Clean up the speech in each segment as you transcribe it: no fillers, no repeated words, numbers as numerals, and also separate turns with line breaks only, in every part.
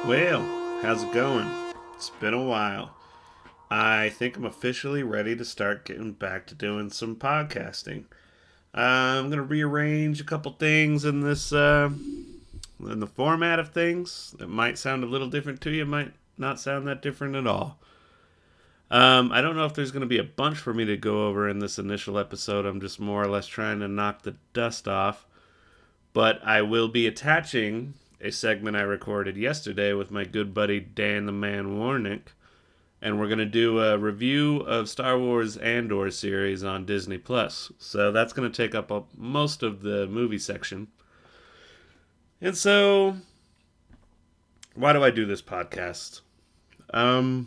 Well, how's it going? It's been a while. I think I'm officially ready to start getting back to doing some podcasting. I'm gonna rearrange a couple things in this, in the format of things. It might sound a little different to you. It might not sound that different at all. I don't know if there's gonna be a bunch for me to go over in this initial episode. I'm just more or less trying to knock the dust off. But I will be attaching a segment I recorded yesterday with my good buddy Dan the Man Warnick, and we're going to do a review of Star Wars Andor series on Disney+. So that's going to take up most of the movie section. And so, why do I do this podcast? I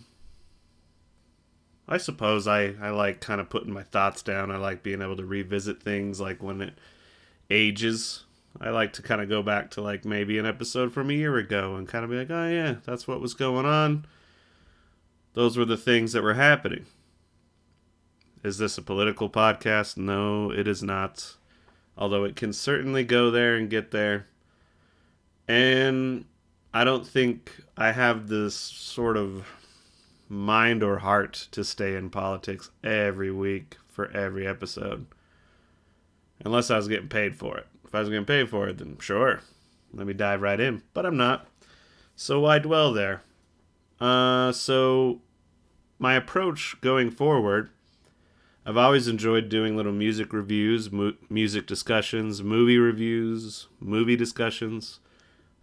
suppose I like kind of putting my thoughts down. I like being able to revisit things like when it ages. I like to kind of go back to like maybe an episode from a year ago and kind of be like, oh yeah, that's what was going on. Those were the things that were happening. Is this a political podcast? No, it is not. Although it can certainly go there and get there. And I don't think I have this sort of mind or heart to stay in politics every week for every episode. Unless I was getting paid for it. If I was getting paid for it, then sure, let me dive right in. But I'm not. So why dwell there? So my approach going forward, I've always enjoyed doing little music reviews, music discussions, movie reviews, movie discussions,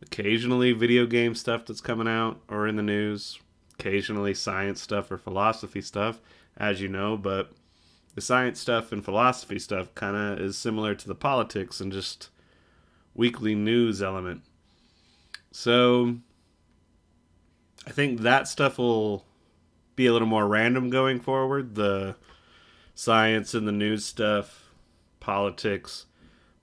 occasionally video game stuff that's coming out or in the news, occasionally science stuff or philosophy stuff, as you know, but the science stuff and philosophy stuff kind of is similar to the politics and just weekly news element. So I think that stuff will be a little more random going forward. The science and the news stuff, politics.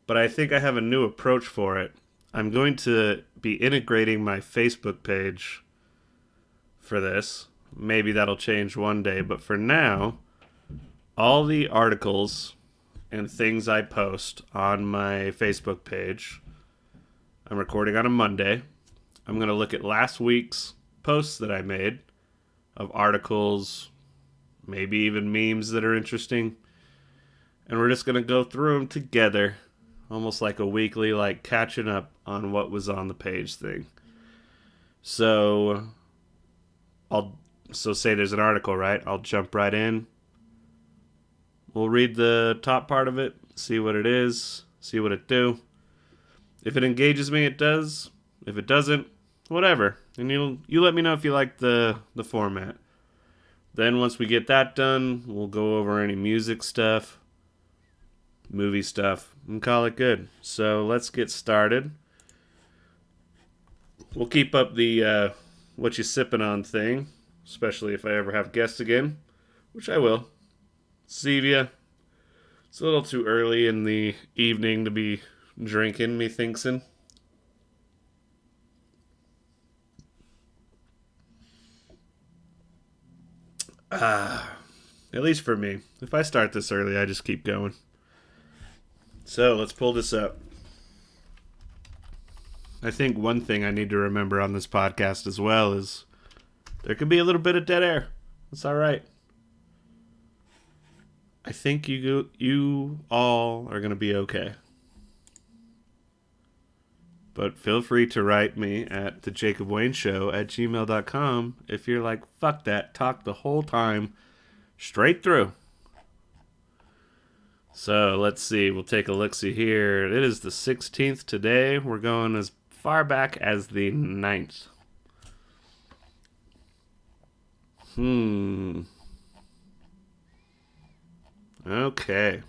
But I think I have a new approach for it. I'm going to be integrating my Facebook page for this. Maybe that'll change one day. But for now, all the articles and things I post on my Facebook page, I'm recording on a Monday. I'm going to look at last week's posts that I made of articles, maybe even memes that are interesting. And we're just going to go through them together, almost like a weekly, like catching up on what was on the page thing. So say there's an article, right? I'll jump right in. We'll read the top part of it, see what it is, see what it do. If it engages me, it does. If it doesn't, whatever. And you let me know if you like the format. Then once we get that done, we'll go over any music stuff, movie stuff, and call it good. So let's get started. We'll keep up the what you sipping on thing, especially if I ever have guests again, which I will. Stevia. It's a little too early in the evening to be drinking, methinksin'. At least for me. If I start this early, I just keep going. So, let's pull this up. I think one thing I need to remember on this podcast as well is there could be a little bit of dead air. It's alright. I think you all are going to be okay. But feel free to write me at thejacobwayneshow@gmail.com if you're like, fuck that, talk the whole time, straight through. So let's see, we'll take a look-see here. It is the 16th today. We're going as far back as the 9th. Okay.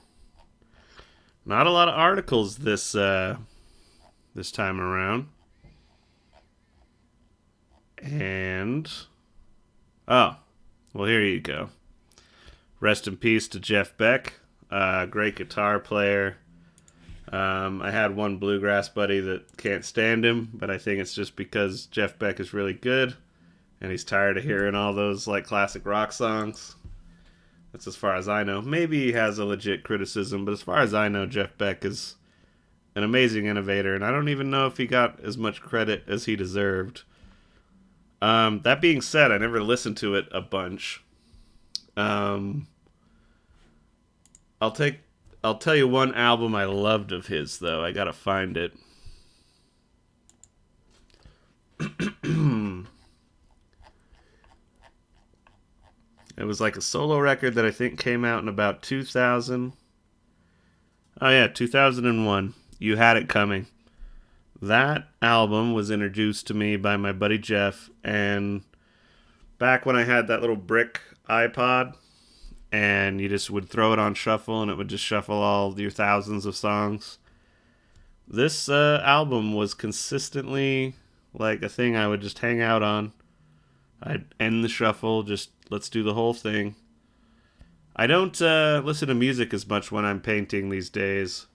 Not a lot of articles this time around. And oh, well, here you go. Rest in peace to Jeff Beck, great guitar player. I had one bluegrass buddy that can't stand him, but I think it's just because Jeff Beck is really good, and he's tired of hearing all those like classic rock songs. That's as far as I know. Maybe he has a legit criticism, but as far as I know, Jeff Beck is an amazing innovator, and I don't even know if he got as much credit as he deserved. That being said, I never listened to it a bunch. I'll tell you one album I loved of his, though. I gotta find it. It was like a solo record that I think came out in about 2000. Oh yeah, 2001. You Had It Coming. That album was introduced to me by my buddy Jeff, and back when I had that little brick iPod, and you just would throw it on shuffle, and it would just shuffle all your thousands of songs. This album was consistently like a thing I would just hang out on. I'd end the shuffle, just let's do the whole thing. I don't listen to music as much when I'm painting these days.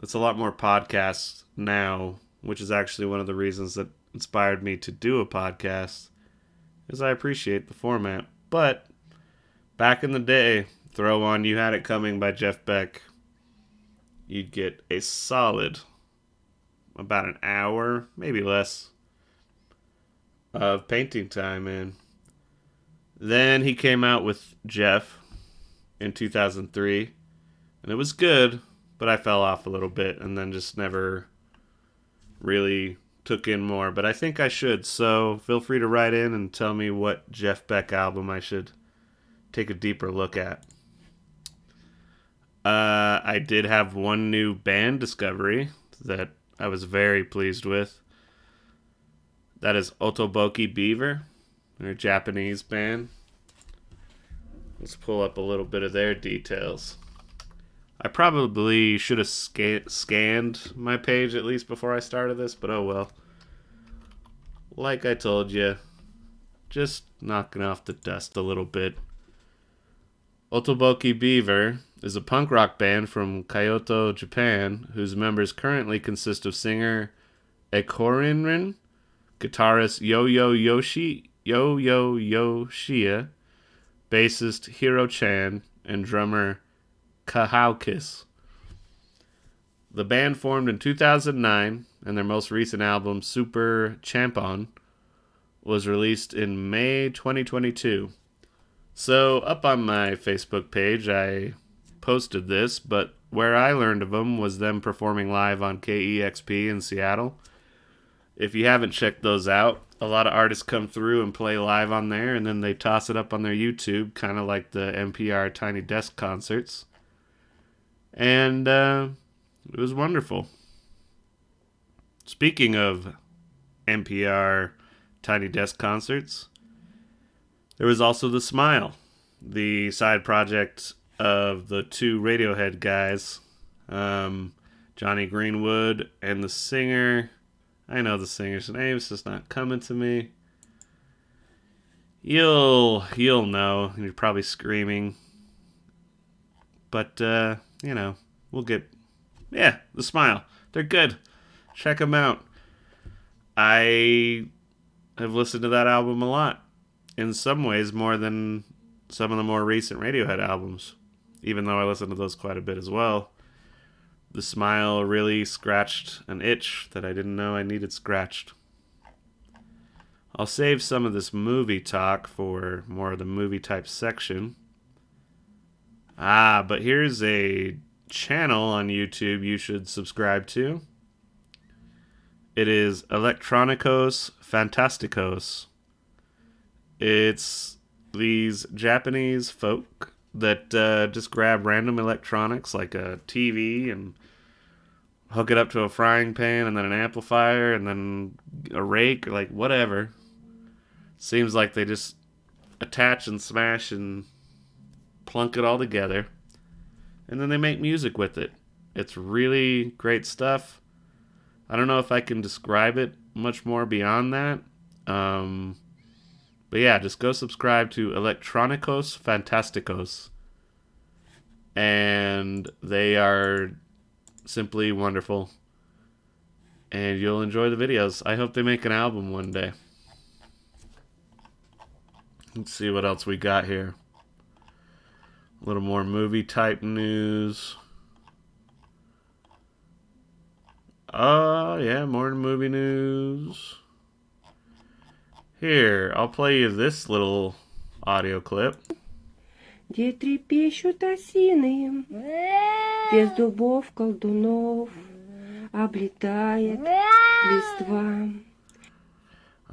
It's a lot more podcasts now, which is actually one of the reasons that inspired me to do a podcast, is I appreciate the format. But back in the day, throw on You Had It Coming by Jeff Beck, you'd get a solid about an hour, maybe less, of painting time, man. Then he came out with Jeff in 2003, and it was good, but I fell off a little bit and then just never really took in more. But I think I should, so feel free to write in and tell me what Jeff Beck album I should take a deeper look at. I did have one new band discovery that I was very pleased with. That is Otoboki Beaver. They're a Japanese band. Let's pull up a little bit of their details. I probably should have scanned my page at least before I started this, but oh well. Like I told you, just knocking off the dust a little bit. Otoboki Beaver is a punk rock band from Kyoto, Japan, whose members currently consist of singer Ekorinrin, guitarist Yo-Yo Yoshia, bassist Hiro Chan, and drummer Kahaukis. The band formed in 2009, and their most recent album, Super Champon, was released in May 2022. So, up on my Facebook page, I posted this, but where I learned of them was them performing live on KEXP in Seattle. If you haven't checked those out, a lot of artists come through and play live on there, and then they toss it up on their YouTube, kind of like the NPR Tiny Desk concerts. And it was wonderful. Speaking of NPR Tiny Desk concerts, there was also The Smile, the side project of the two Radiohead guys, Johnny Greenwood and the singer. I know the singer's name, it's just not coming to me. You'll know, and you're probably screaming. But, we'll get... Yeah, The Smile. They're good. Check them out. I have listened to that album a lot. In some ways, more than some of the more recent Radiohead albums. Even though I listen to those quite a bit as well. The Smile really scratched an itch that I didn't know I needed scratched. I'll save some of this movie talk for more of the movie type section. But here's a channel on YouTube you should subscribe to. It is Electronicos Fantasticos. It's these Japanese folk that just grab random electronics like a TV and hook it up to a frying pan and then an amplifier and then a rake or like whatever. Seems like they just attach and smash and plunk it all together. And then they make music with it. It's really great stuff. I don't know if I can describe it much more beyond that. But yeah, just go subscribe to Electronicos Fantasticos. And they are simply wonderful. And you'll enjoy the videos. I hope they make an album one day. Let's see what else we got here. A little more movie type news. Oh, yeah, more movie news. Here, I'll play you this little audio clip.
Где трепещут осины, без дубов колдунов, облетает листва.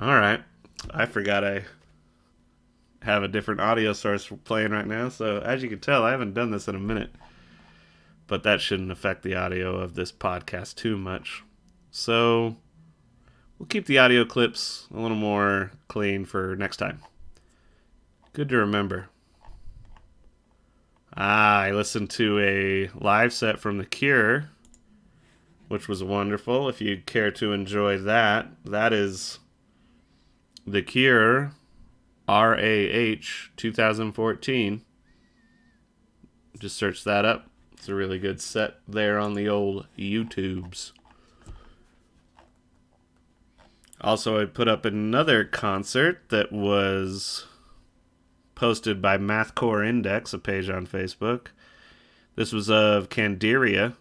Alright, I forgot I have a different audio source playing right now, so as you can tell, I haven't done this in a minute. But that shouldn't affect the audio of this podcast too much. So we'll keep the audio clips a little more clean for next time. Good to remember. I listened to a live set from The Cure, which was wonderful. If you care to enjoy that, that is The Cure, RAH 2014. Just search that up. It's a really good set there on the old YouTubes. Also, I put up another concert that was posted by Mathcore Index, a page on Facebook. This was of Candiria,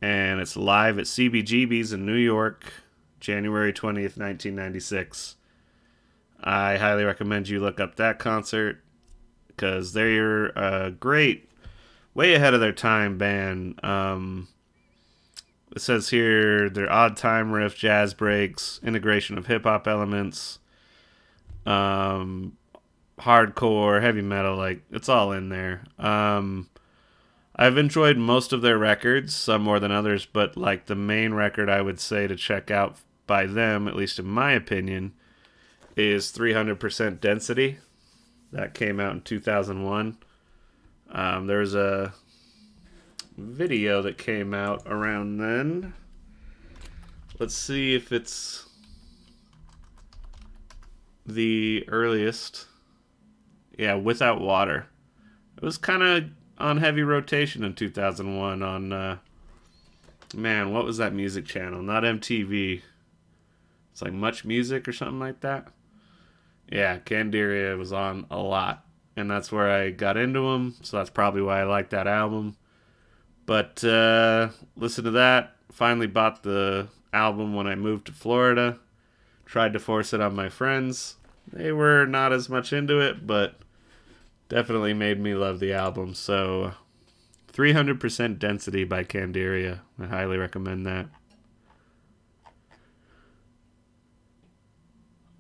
and it's live at CBGB's in New York, January 20th, 1996. I highly recommend you look up that concert because they're a great, way ahead of their time band. It says here their odd time riff, jazz breaks, integration of hip hop elements, hardcore, heavy metal, like it's all in there. I've enjoyed most of their records, some more than others, but like the main record I would say to check out by them, at least in my opinion, is 300% Density. That came out in 2001. There was a video that came out around then. Let's see if it's the earliest. Yeah, Without Water. It was kind of on heavy rotation in 2001 on, man, what was that music channel? Not MTV. It's like Much Music or something like that. Yeah, Candiria was on a lot. And that's where I got into them, so that's probably why I like that album. But listen to that. Finally bought the album when I moved to Florida. Tried to force it on my friends. They were not as much into it, but definitely made me love the album. So 300% Density by Candiria. I highly recommend that.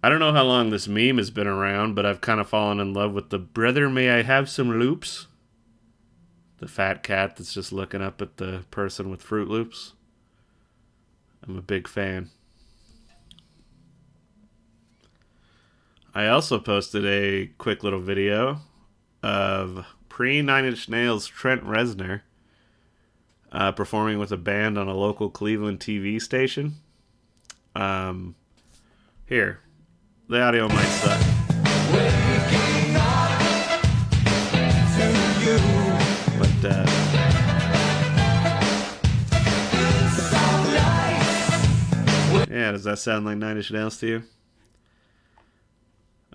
I don't know how long this meme has been around, but I've kind of fallen in love with the Brother May I Have Some Loops? The fat cat that's just looking up at the person with Fruit Loops. I'm a big fan. I also posted a quick little video of pre-Nine Inch Nails Trent Reznor performing with a band on a local Cleveland TV station. Here, the audio might suck. But yeah, does that sound like Nine Inch Nails to you?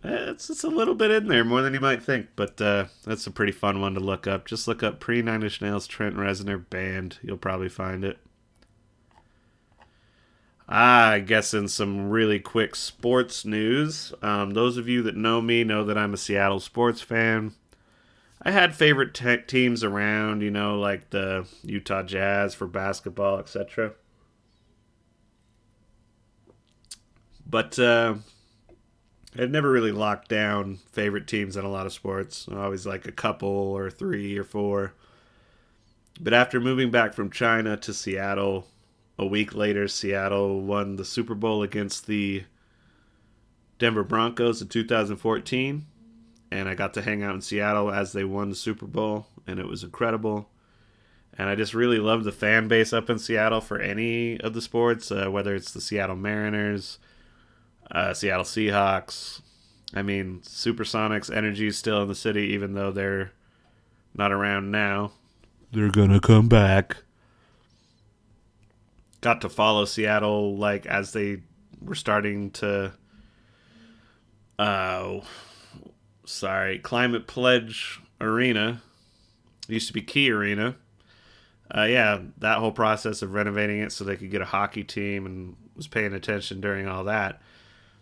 It's a little bit in there, more than you might think, but that's a pretty fun one to look up. Just look up pre-Nine Inch Nails Trent Reznor band. You'll probably find it. I guess in some really quick sports news, those of you that know me know that I'm a Seattle sports fan. I had favorite teams around, you know, like the Utah Jazz for basketball, etc. But I'd never really locked down favorite teams in a lot of sports. Always like a couple or three or four. But after moving back from China to Seattle, a week later, Seattle won the Super Bowl against the Denver Broncos in 2014. And I got to hang out in Seattle as they won the Super Bowl, and it was incredible. And I just really love the fan base up in Seattle for any of the sports, whether it's the Seattle Mariners, Seattle Seahawks. I mean, Supersonics energy is still in the city, even though they're not around now. They're gonna come back. Got to follow Seattle like as they were starting to Climate Pledge Arena. It used to be Key Arena. That whole process of renovating it so they could get a hockey team, and was paying attention during all that.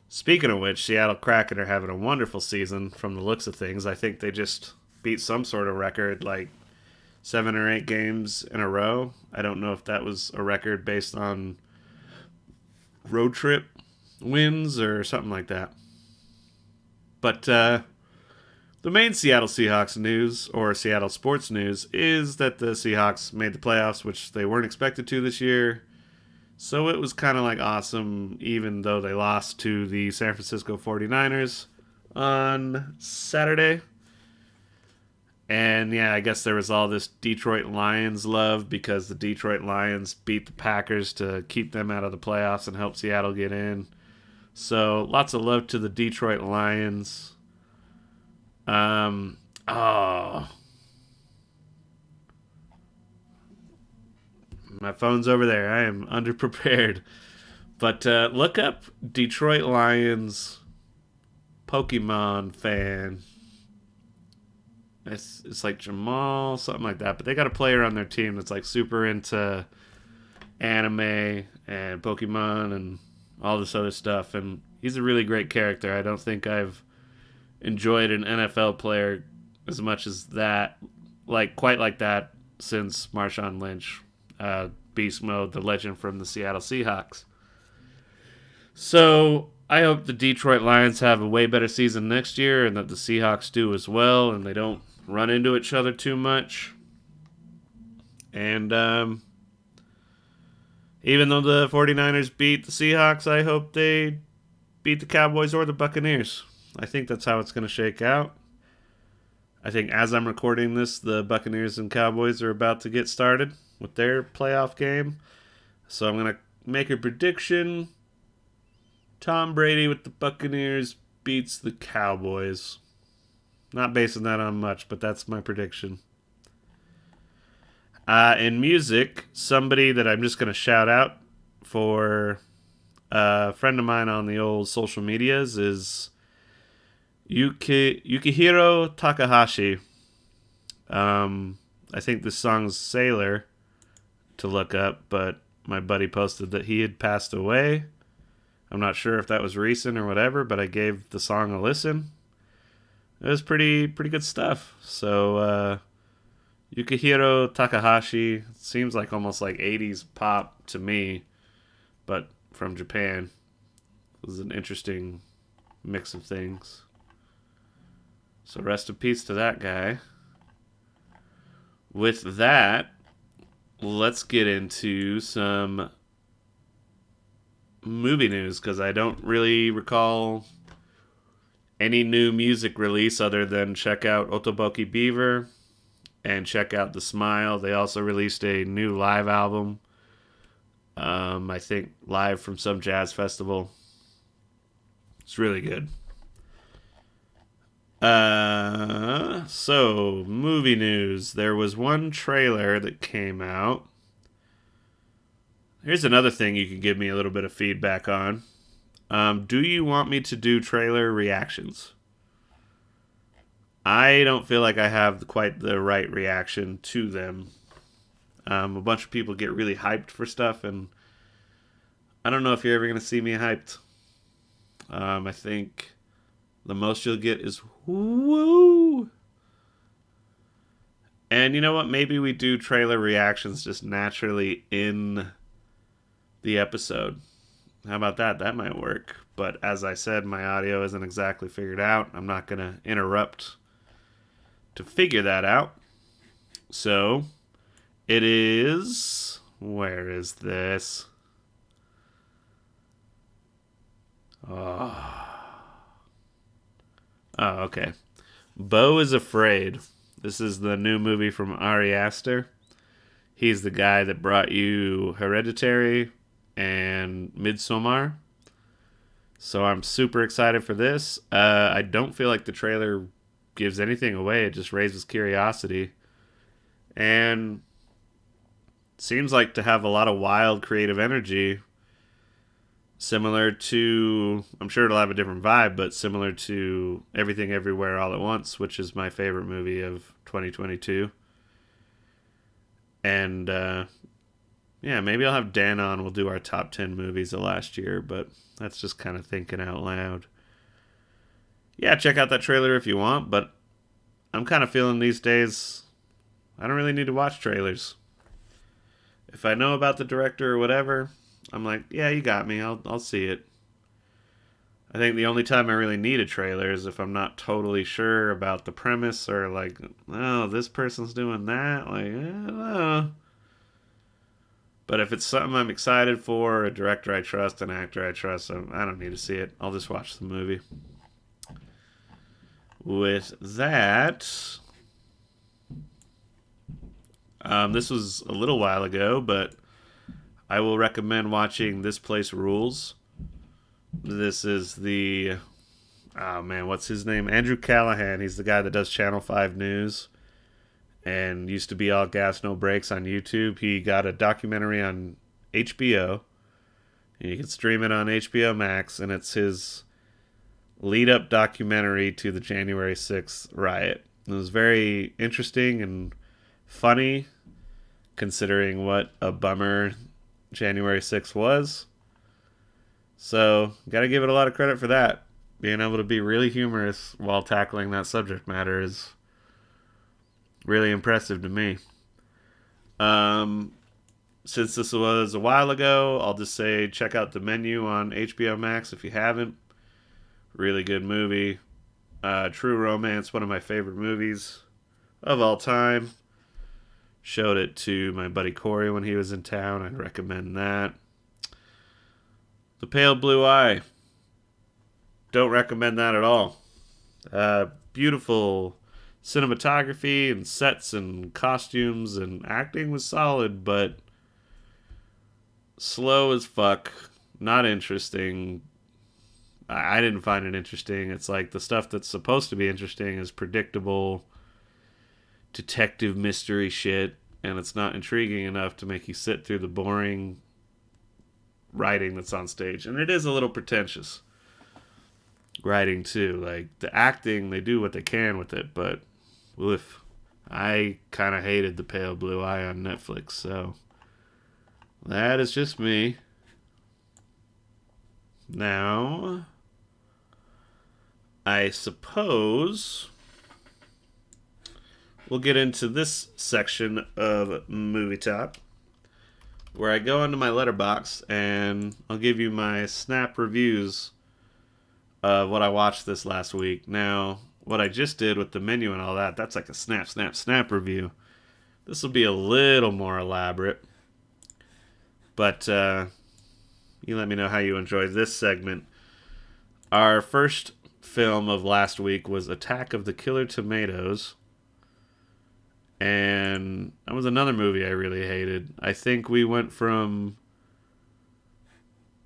Speaking of which, Seattle Kraken are having a wonderful season from the looks of things. I think they just beat some sort of record, like 7 or 8 games in a row. I don't know if that was a record based on road trip wins or something like that. But the main Seattle Seahawks news, or Seattle sports news, is that the Seahawks made the playoffs, which they weren't expected to this year. So it was kind of like awesome, even though they lost to the San Francisco 49ers on Saturday. And yeah, I guess there was all this Detroit Lions love because the Detroit Lions beat the Packers to keep them out of the playoffs and help Seattle get in. So lots of love to the Detroit Lions. My phone's over there. I am underprepared. But look up Detroit Lions Pokemon fan. It's like Jamal, something like that. But they got a player on their team that's like super into anime and Pokemon and all this other stuff. And he's a really great character. I don't think I've enjoyed an NFL player as much as that, like quite like that, since Marshawn Lynch. Beast Mode, the legend from the Seattle Seahawks. So I hope the Detroit Lions have a way better season next year, and that the Seahawks do as well, and they don't run into each other too much. And even though the 49ers beat the Seahawks, I hope they beat the Cowboys or the Buccaneers. I think that's how it's going to shake out. I think as I'm recording this, the Buccaneers and Cowboys are about to get started with their playoff game. So I'm going to make a prediction. Tom Brady with the Buccaneers beats the Cowboys. Not basing that on much, but that's my prediction. In music, somebody that I'm just going to shout out for a friend of mine on the old social medias is Yukihiro Takahashi. I think this song's Sailor to look up, but my buddy posted that he had passed away. I'm not sure if that was recent or whatever, but I gave the song a listen. It was pretty good stuff. So Yukihiro Takahashi seems like almost like 80s pop to me, but from Japan. It was an interesting mix of things. So rest in peace to that guy. With that, let's get into some movie news, because I don't really recall any new music release other than check out Otoboki Beaver and check out The Smile. They also released a new live album, I think live from some jazz festival. It's really good. So movie news. There was one trailer that came out. Here's another thing you can give me a little bit of feedback on. Do you want me to do trailer reactions? I don't feel like I have quite the right reaction to them. A bunch of people get really hyped for stuff, and I don't know if you're ever going to see me hyped. I think the most you'll get is woo. And you know what? Maybe we do trailer reactions just naturally in the episode. How about that? That might work. But as I said, my audio isn't exactly figured out. I'm not going to interrupt to figure that out. So, It is... Where is this? Oh, okay. Beau is Afraid. This is the new movie from Ari Aster. He's the guy that brought you Hereditary and Midsommar. So I'm super excited for this. I don't feel like the trailer gives anything away. It just raises curiosity. And seems like to have a lot of wild creative energy. Similar to, I'm sure it'll have a different vibe, but similar to Everything Everywhere All at Once, which is my favorite movie of 2022. And yeah, maybe I'll have Dan on. We'll do our top 10 movies of last year, but that's just kind of thinking out loud. Yeah, check out that trailer if you want, but I'm kind of feeling these days I don't really need to watch trailers. If I know about the director or whatever, I'm like, yeah, you got me. I'll see it. I think the only time I really need a trailer is if I'm not totally sure about the premise or like, oh, this person's doing that. Like, I don't know. But if it's something I'm excited for, a director I trust, an actor I trust, I don't need to see it. I'll just watch the movie. With that, this was a little while ago, but I will recommend watching This Place Rules. This is the... Oh, man, what's his name? Andrew Callahan. He's the guy that does Channel 5 News and used to be All Gas, No Breaks on YouTube. He got a documentary on HBO. You can stream it on HBO Max, and it's his lead-up documentary to the January 6th riot. It was very interesting and funny, considering what a bummer January 6th was. So, gotta give it a lot of credit for that. Being able to be really humorous while tackling that subject matter is really impressive to me. Since this was a while ago, I'll just say check out The Menu on HBO Max if you haven't. Really good movie. True Romance, one of my favorite movies of all time. Showed it to my buddy Corey when he was in town. I'd recommend that. The Pale Blue Eye. Don't recommend that at all. Beautiful cinematography and sets and costumes and acting was solid, but slow as fuck. Not interesting. I didn't find it interesting. It's like the stuff that's supposed to be interesting is predictable detective mystery shit, and it's not intriguing enough to make you sit through the boring writing that's on stage. And it is a little pretentious writing too. Like the acting, they do what they can with it, but oof, I kind of hated The Pale Blue Eye on Netflix. So that is just me. Now, I suppose we'll get into this section of Movie Top, where I go into my letterbox and I'll give you my snap reviews of what I watched this last week. Now, what I just did with the menu and all that, that's like a snap review. This will be a little more elaborate. But you let me know how you enjoyed this segment. Our first film of last week was Attack of the Killer Tomatoes. And that was another movie I really hated. I think we went from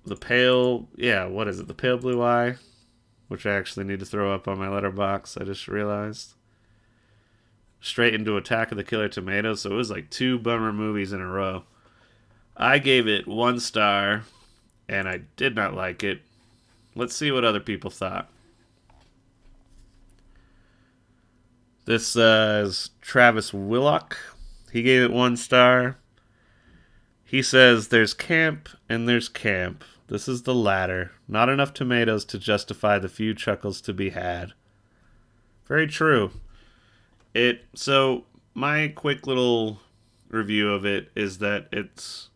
The Pale Blue Eye, which I actually need to throw up on my letterbox, I just realized, straight into Attack of the Killer Tomatoes. So it was like 2 bummer movies in a row. I gave it 1 star, and I did not like it. Let's see what other people thought. This is Travis Willock. He gave it 1 star. He says, there's camp and there's camp. This is the latter. Not enough tomatoes to justify the few chuckles to be had. Very true. So, my quick little review of it is that it's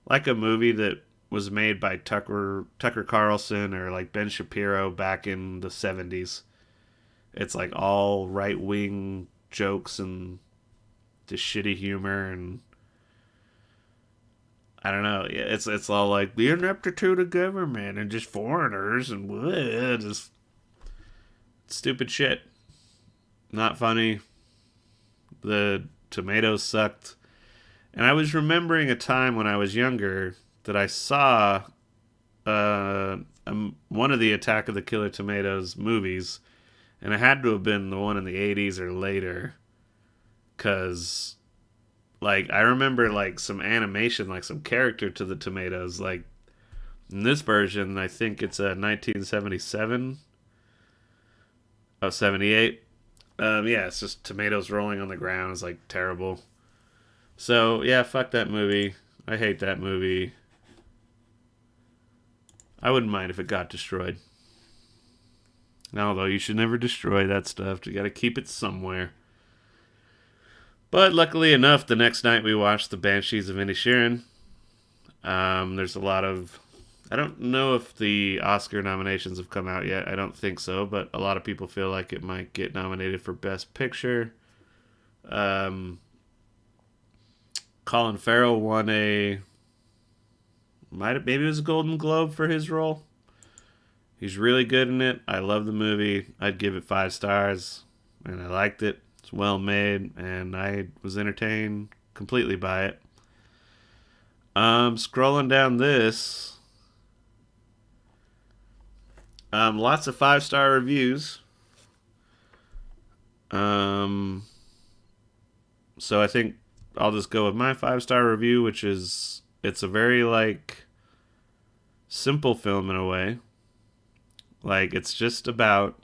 like a movie that was made by Tucker Carlson or like Ben Shapiro back in the 70s. It's like all right-wing jokes and just shitty humor, and I don't know. Yeah, it's all like the ineptitude of government and just foreigners and what, just stupid shit. Not funny. The tomatoes sucked. And I was remembering a time when I was younger that I saw one of the Attack of the Killer Tomatoes movies, and it had to have been the one in the 80s or later, because like I remember like some animation, like some character to the tomatoes. Like in this version, I think it's a 1977, oh 78. Yeah, it's just tomatoes rolling on the ground. It's like terrible. So yeah, fuck that movie. I hate that movie. I wouldn't mind if it got destroyed. Although you should never destroy that stuff. You got to keep it somewhere. But luckily enough, the next night we watched The Banshees of Inisherin. There's a lot of... I don't know if the Oscar nominations have come out yet. I don't think so, but a lot of people feel like it might get nominated for Best Picture. Colin Farrell won a... maybe it was a Golden Globe for his role. He's really good in it. I love the movie. I'd give it 5 stars, and I liked it. It's well made, and I was entertained completely by it. Scrolling down this, lots of 5-star reviews. So I think I'll just go with my 5-star review, which is it's a very like simple film in a way. Like it's just about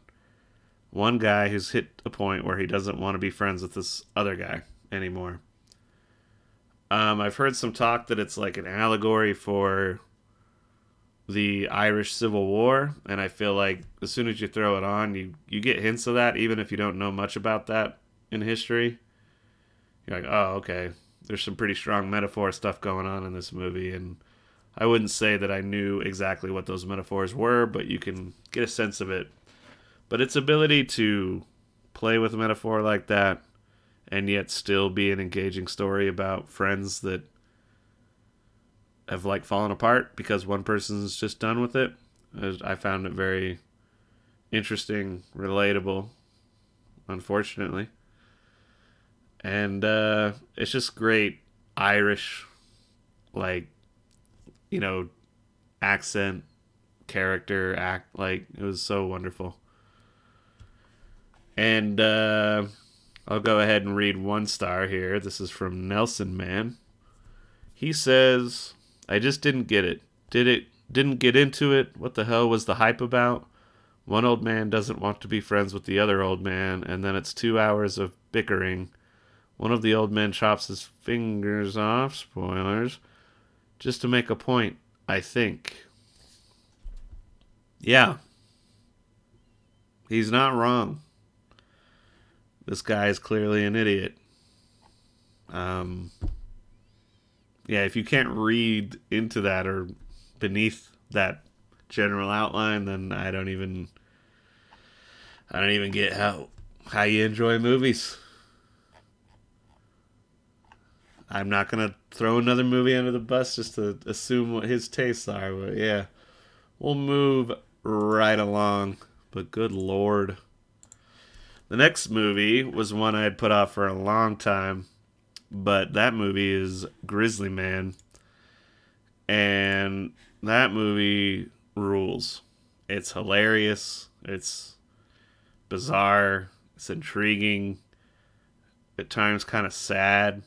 one guy who's hit a point where he doesn't want to be friends with this other guy anymore. I've heard some talk that it's like an allegory for the Irish Civil War, and I feel like as soon as you throw it on, you get hints of that, even if you don't know much about that in history. You're like, oh, okay, there's some pretty strong metaphor stuff going on in this movie, and I wouldn't say that I knew exactly what those metaphors were, but you can get a sense of it. But its ability to play with a metaphor like that and yet still be an engaging story about friends that have like fallen apart because one person's just done with it. I found it very interesting, relatable, unfortunately. And it's just great Irish, like, you know, accent, character, act. Like, it was so wonderful. And I'll go ahead and read 1 star here. This is from Nelson Man. He says, I just didn't get it. Didn't get into it. What the hell was the hype about? One old man doesn't want to be friends with the other old man, and then it's 2 hours of bickering. One of the old men chops his fingers off, spoilers, just to make a point, I think. Yeah. He's not wrong. This guy is clearly an idiot. Yeah, if you can't read into that or beneath that general outline, then I don't even get how you enjoy movies. I'm not gonna throw another movie under the bus just to assume what his tastes are, but yeah, we'll move right along. But good lord. The next movie was one I had put off for a long time, but that movie is Grizzly Man. And that movie rules. It's hilarious. It's bizarre. It's intriguing. At times kind of sad.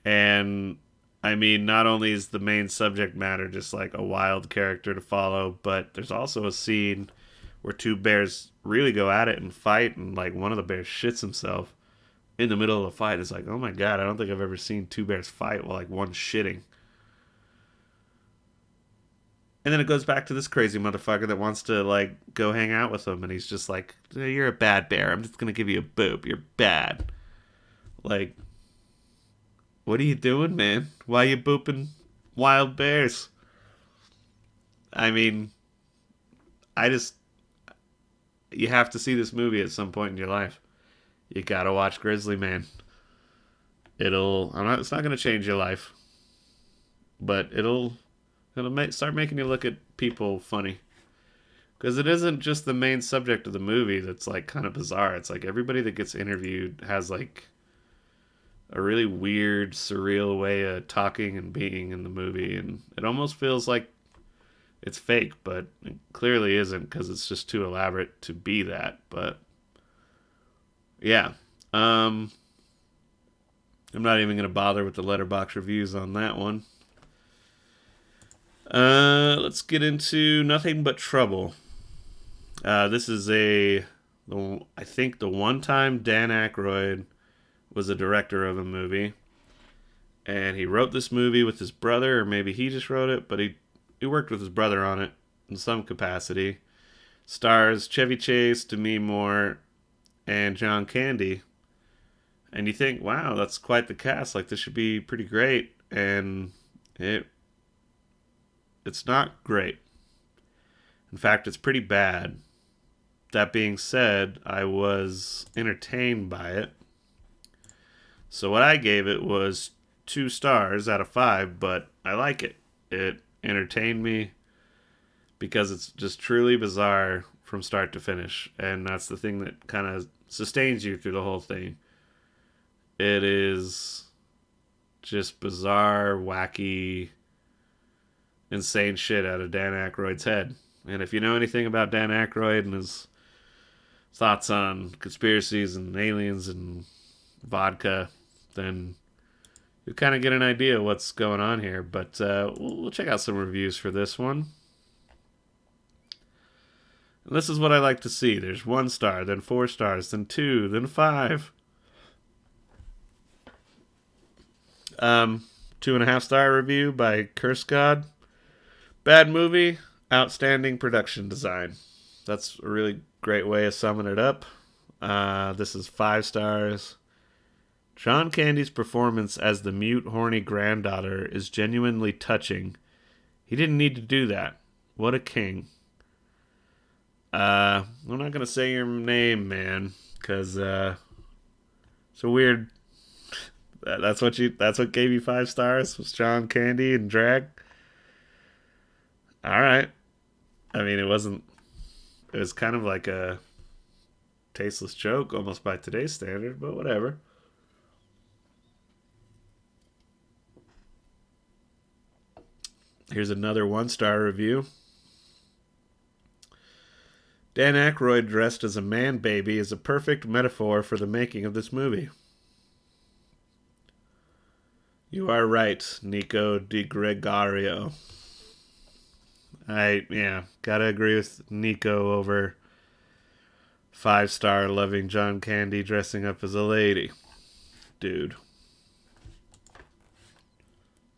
And I mean, not only is the main subject matter just like a wild character to follow, but there's also a scene where 2 bears really go at it and fight, and like one of the bears shits himself in the middle of the fight. It's like, oh my god, I don't think I've ever seen 2 bears fight while like one's shitting. And then it goes back to this crazy motherfucker that wants to like go hang out with him, and he's just like, you're a bad bear. I'm just gonna give you a boop. You're bad. Like, what are you doing, man? Why are you booping wild bears? I mean, you have to see this movie at some point in your life. You gotta watch Grizzly Man. It's not going to change your life, but start making you look at people funny. Because it isn't just the main subject of the movie that's like kind of bizarre. It's like everybody that gets interviewed has like a really weird, surreal way of talking and being in the movie, and it almost feels like it's fake, but it clearly isn't because it's just too elaborate to be that. But yeah, I'm not even gonna bother with the letterbox reviews on that one. Let's get into Nothing But Trouble. This is I think the one time Dan Aykroyd was a director of a movie, and he wrote this movie with his brother, or maybe he just wrote it, but he worked with his brother on it in some capacity. Stars Chevy Chase, Demi Moore, and John Candy. And you think, wow, that's quite the cast. Like, this should be pretty great. And it's not great. In fact, it's pretty bad. That being said, I was entertained by it. So what I gave it was 2 stars out of 5, but I like it. It entertained me because it's just truly bizarre from start to finish. And that's the thing that kind of sustains you through the whole thing. It is just bizarre, wacky, insane shit out of Dan Aykroyd's head. And if you know anything about Dan Aykroyd and his thoughts on conspiracies and aliens and vodka, then you kind of get an idea of what's going on here. But we'll check out some reviews for this one. And this is what I like to see. There's 1 star, then 4 stars, then 2, then 5. 2.5 star review by Curse God. Bad movie, outstanding production design. That's a really great way of summing it up. This is 5 stars. John Candy's performance as the mute, horny granddaughter is genuinely touching. He didn't need to do that. What a king. I'm not gonna say your name, man, because it's a weird. That's what gave you 5 stars was John Candy and drag. All right. I mean, it was kind of like a tasteless joke almost by today's standard, but whatever. Here's another 1 star review. Dan Aykroyd dressed as a man baby is a perfect metaphor for the making of this movie. You are right, Nico Di Gregorio. Gotta agree with Nico over 5 star loving John Candy dressing up as a lady. Dude.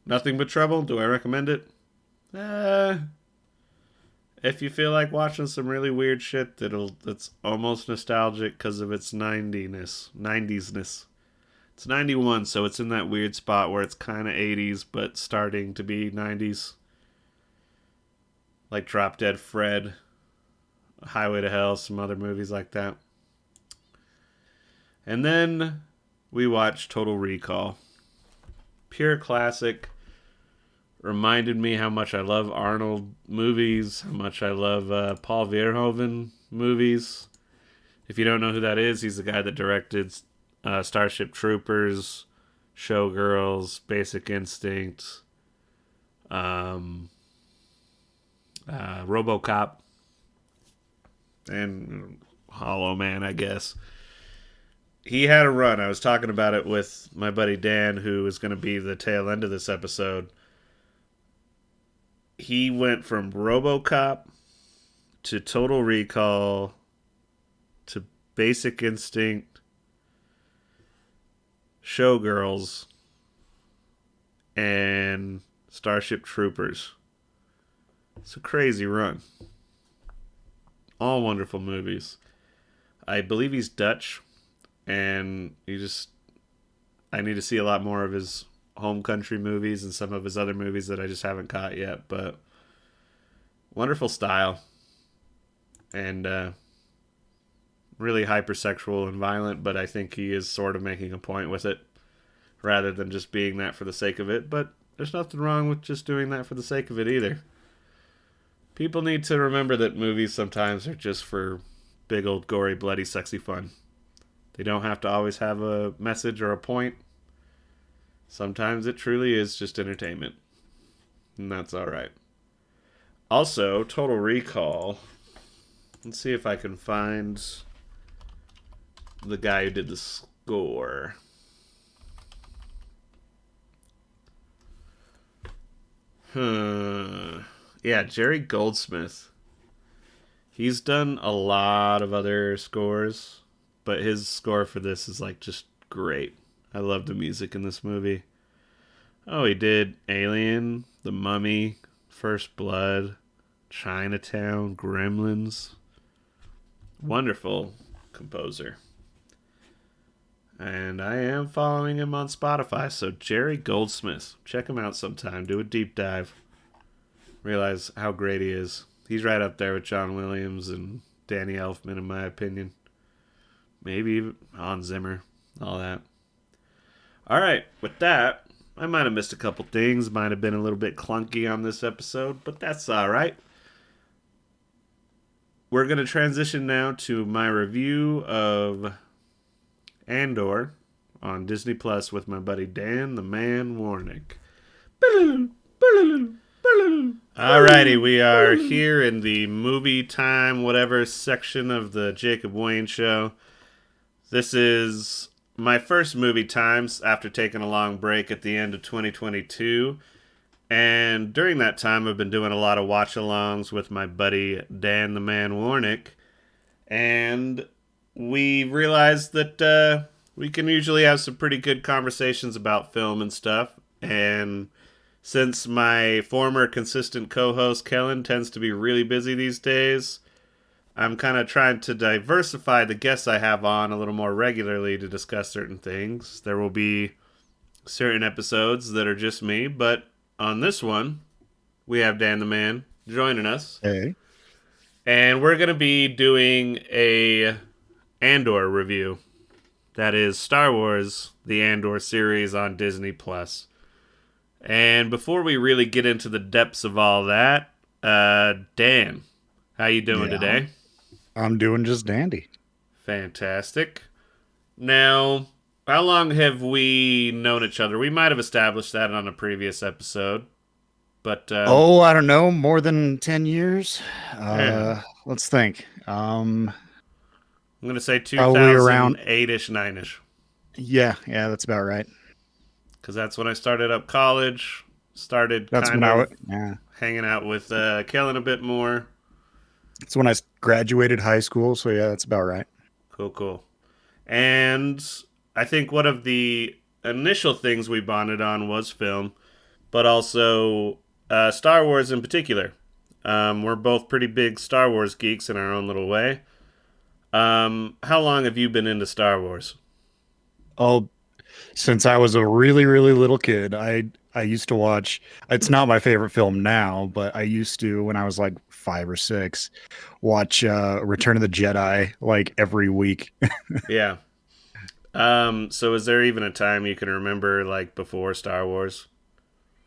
Nothing But Trouble, do I recommend it? If you feel like watching some really weird shit that's almost nostalgic because of its 90s-ness. It's 91, so it's in that weird spot where it's kind of 80s, but starting to be 90s. Like Drop Dead Fred, Highway to Hell, some other movies like that. And then we watched Total Recall. Pure classic. Reminded me how much I love Arnold movies, how much I love Paul Verhoeven movies. If you don't know who that is, he's the guy that directed Starship Troopers, Showgirls, Basic Instinct, RoboCop, and Hollow Man, I guess. He had a run. I was talking about it with my buddy Dan, who is going to be the tail end of this episode. He went from RoboCop to Total Recall to Basic Instinct, Showgirls, and Starship Troopers. It's a crazy run. All wonderful movies. I believe he's Dutch, and I need to see a lot more of his home country movies and some of his other movies that I just haven't caught yet, but wonderful style. And really hypersexual and violent, but I think he is sort of making a point with it. rather than just being that for the sake of it. But there's nothing wrong with just doing that for the sake of it either. People need to remember that movies sometimes are just for big old gory, bloody, sexy fun. They don't have to always have a message or a point. Sometimes it truly is just entertainment. And that's alright. Also, Total Recall. Let's see if I can find the guy who did the score. Yeah, Jerry Goldsmith. He's done a lot of other scores, but his score for this is like just great. I love the music in this movie. Oh, he did Alien, The Mummy, First Blood, Chinatown, Gremlins. Wonderful composer. And I am following him on Spotify, so Jerry Goldsmith. Check him out sometime. Do a deep dive. Realize how great he is. He's right up there with John Williams and Danny Elfman, in my opinion. Maybe even Hans Zimmer. All that. Alright, with that, I might have missed a couple things. Might have been a little bit clunky on this episode, but that's alright. We're going to transition now to my review of Andor on Disney Plus with my buddy Dan the Man Warnick. Alrighty, we are here in the movie time, whatever section of the Jacob Wayne Show. This is my first movie times after taking a long break at the end of 2022. And during that time, I've been doing a lot of watch-alongs with my buddy Dan the Man Warnick. And we realized that we can usually have some pretty good conversations about film and stuff. And since my former consistent co-host Kellen tends to be really busy these days, I'm kind of trying to diversify the guests I have on a little more regularly to discuss certain things. There will be certain episodes that are just me, but on this one, we have Dan the Man joining us.
Hey.
And we're going to be doing a Andor review. That is Star Wars, the Andor series on Disney Plus. And before we really get into the depths of all that, Dan, how you doing today?
I'm doing just dandy.
Fantastic. Now, how long have we known each other? We might have established that on a previous episode. But
I don't know, more than 10 years.
Yeah.
Let's think.
I'm going to say
Probably around
2008-ish, 9-ish.
Yeah, that's about right.
Because that's when I started up college.
That's when
hanging out with Kellen a bit more.
It's when I graduated high school, so yeah, that's about right.
Cool. And I think one of the initial things we bonded on was film, but also Star Wars in particular. We're both pretty big Star Wars geeks in our own little way. How long have you been into Star Wars?
Oh, since I was a really, really little kid, I used to watch. It's not my favorite film now, but I used to, when I was like 5 or 6, watch Return of the Jedi like every week.
Yeah. So is there even a time you can remember like before Star Wars?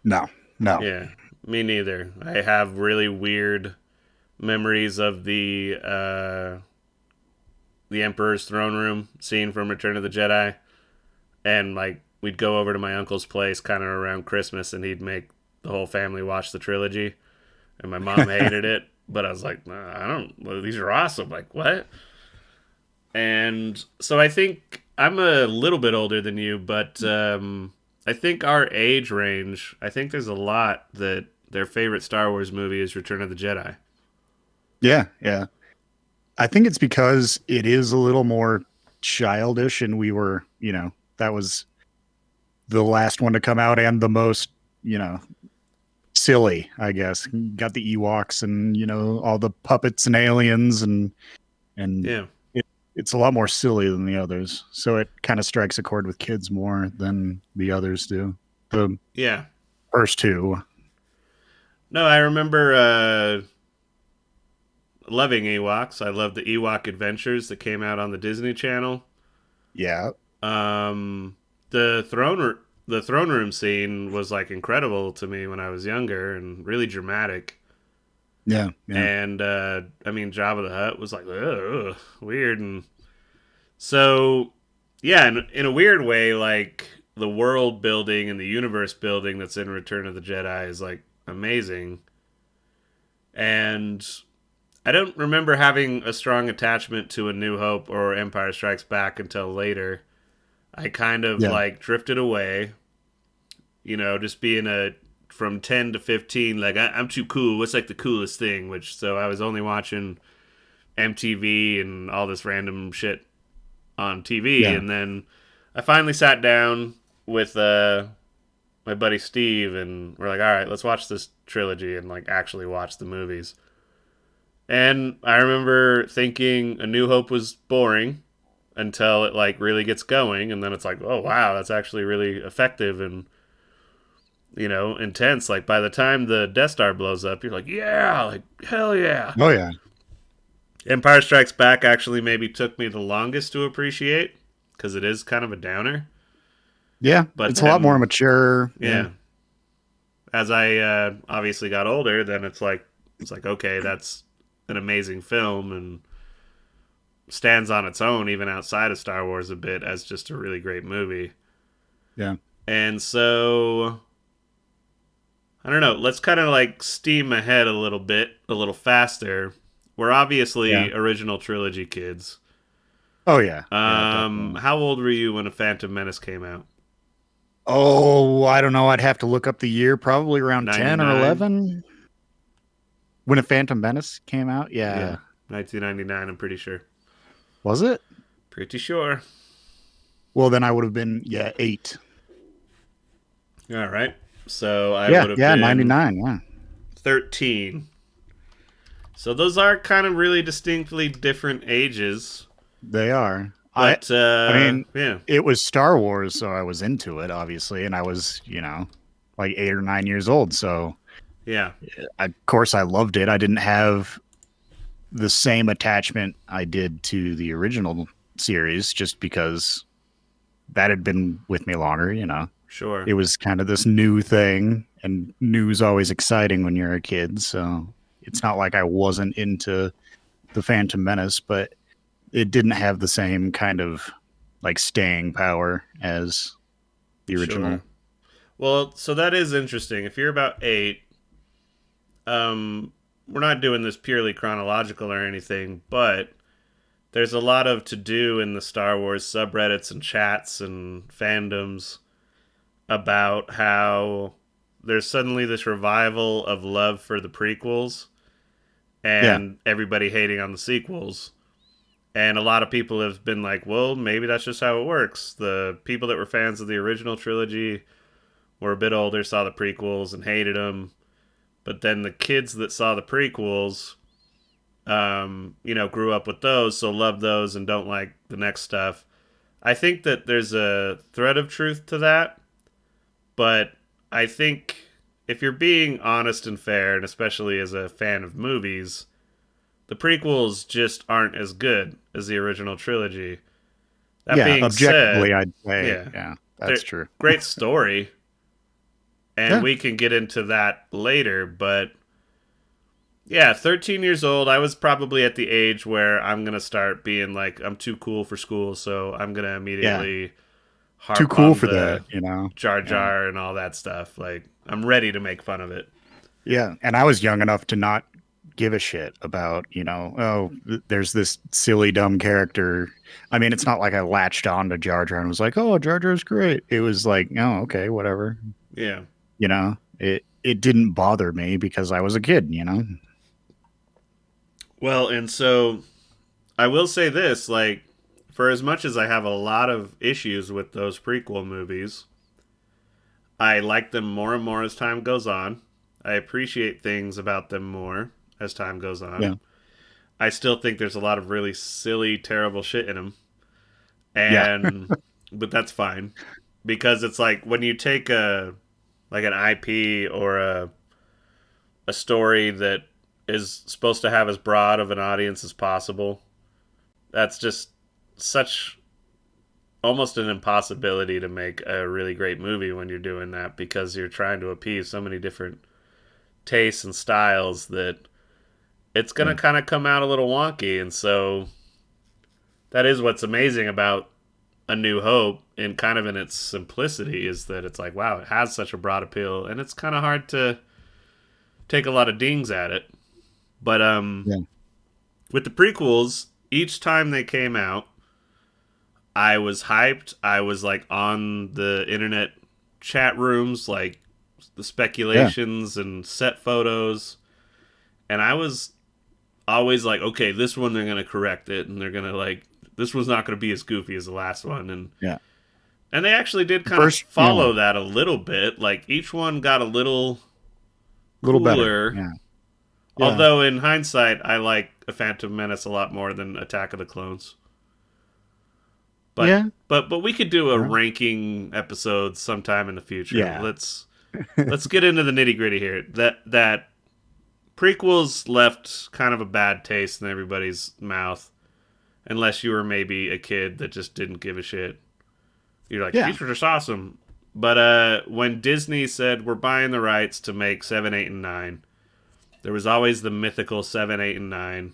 No.
Yeah, me neither. I have really weird memories of the Emperor's throne room scene from Return of the Jedi. And, like, we'd go over to my uncle's place kind of around Christmas, and he'd make the whole family watch the trilogy. And my mom hated it, but I was like, these are awesome. Like, what? And so I think I'm a little bit older than you, but I think our age range, I think there's a lot that their favorite Star Wars movie is Return of the Jedi.
Yeah. I think it's because it is a little more childish, and we were, that was the last one to come out and the most, silly, I guess. Got the Ewoks and, all the puppets and aliens and
Yeah.
It's a lot more silly than the others. So it kind of strikes a chord with kids more than the others do. The first two.
No, I remember loving Ewoks. I loved the Ewok Adventures that came out on the Disney Channel.
Yeah.
the throne room scene was like incredible to me when I was younger and really dramatic.
Yeah, yeah,
And I mean, Jabba the Hutt was like, ugh, weird. And so, yeah, in a weird way, like the world building and the universe building that's in Return of the Jedi is like amazing. And I don't remember having a strong attachment to A New Hope or Empire Strikes Back until later. I kind of
yeah.
like drifted away, just being a from 10 to 15, like I'm too cool. What's like the coolest thing? Which, so I was only watching MTV and all this random shit on TV.
Yeah.
And then I finally sat down with my buddy Steve, and we're like, all right, let's watch this trilogy and like actually watch the movies. And I remember thinking A New Hope was boring until it like really gets going, and then it's like, oh wow, that's actually really effective and intense. Like by the time the Death Star blows up, you're like, yeah, like hell yeah.
Oh yeah.
Empire Strikes Back actually maybe took me the longest to appreciate because it is kind of a downer.
Yeah.
But
It's a lot more
then,
mature. Yeah.
yeah, as I obviously got older, then it's like okay, that's an amazing film and stands on its own even outside of Star Wars a bit as just a really great movie.
Yeah.
And so I don't know, let's kind of like steam ahead a little bit, a little faster. We're
Yeah.
obviously original trilogy kids.
Oh yeah. Yeah, definitely.
How old were you when A Phantom Menace came out?
Oh, I don't know. I'd have to look up the year. Probably around 10 or
99?
11 when A Phantom Menace came out.
Yeah,
Yeah.
1999, I'm pretty sure.
Was it?
Pretty sure.
Well, then I would have been, yeah, 8.
All right. So I
Yeah.
would have
Yeah.
been
99. Yeah.
13. So those are kind of really distinctly different ages.
They are.
But
I mean,
yeah,
it was Star Wars, so I was into it, obviously. And I was, like 8 or 9 years old. So,
yeah,
of course, I loved it. I didn't have the same attachment I did to the original series just because that had been with me longer.
sure,
It was kind of this new thing, and new's always exciting when you're a kid. So it's not like I wasn't into the Phantom Menace, but it didn't have the same kind of like staying power as the original.
sure. Well, so that is interesting. If you're about 8, we're not doing this purely chronological or anything, but there's a lot of to do in the Star Wars subreddits and chats and fandoms about how there's suddenly this revival of love for the prequels
Yeah,
and everybody hating on the sequels. And a lot of people have been like, well, maybe that's just how it works. The people that were fans of the original trilogy were a bit older, saw the prequels, and hated them. But then the kids that saw the prequels, grew up with those, so love those and don't like the next stuff. I think that there's a thread of truth to that, but I think if you're being honest and fair, and especially as a fan of movies, the prequels just aren't as good as the original trilogy. That
yeah.
being
Objectively,
said,
I'd say,
yeah,
yeah,
they're
that's true.
great story, and
Yeah,
we can get into that later, but yeah, 13 years old, I was probably at the age where I'm going to start being like, I'm too cool for school, so I'm going to
yeah.
immediately
Too
harp
cool
on
for
the
that.
Jar
Yeah,
Jar and all that stuff. Like, I'm ready to make fun of it.
yeah. And I was young enough to not give a shit about, there's this silly dumb character. I mean, it's not like I latched on to Jar Jar and was like, oh, Jar Jar's great. It was like, oh, okay, whatever.
Yeah.
It didn't bother me because I was a kid.
Well, and so I will say this, like, for as much as I have a lot of issues with those prequel movies, I like them more and more as time goes on. I appreciate things about them more as time goes on.
Yeah.
I still think there's a lot of really silly, terrible shit in them.
Yeah.
And but that's fine because it's like when you take an IP or a story that is supposed to have as broad of an audience as possible. That's just such almost an impossibility to make a really great movie when you're doing that, because you're trying to appease so many different tastes and styles that it's going to kind of come out a little wonky. And so that is what's amazing about A New Hope, and kind of in its simplicity, is that it's like, wow, it has such a broad appeal, and it's kind of hard to take a lot of dings at it. But
Yeah.
with the prequels, each time they came out, I was hyped. I was like on the internet chat rooms, like the speculations and set photos, and I was always like, okay, this one they're gonna correct it, and they're gonna like, this one's not gonna be as goofy as the last one,
Yeah.
and they actually did kind of follow that a little bit. Like each one got a little
better.
cooler.
Yeah.
Although in hindsight, I like A Phantom Menace a lot more than Attack of the Clones. But but we could do a ranking episode sometime in the future.
Yeah.
Let's get into the nitty gritty here. That prequels left kind of a bad taste in everybody's mouth, unless you were maybe a kid that just didn't give a shit. You're like, these are just awesome. But when Disney said we're buying the rights to make 7, 8, and 9, there was always the mythical 7, 8, and 9,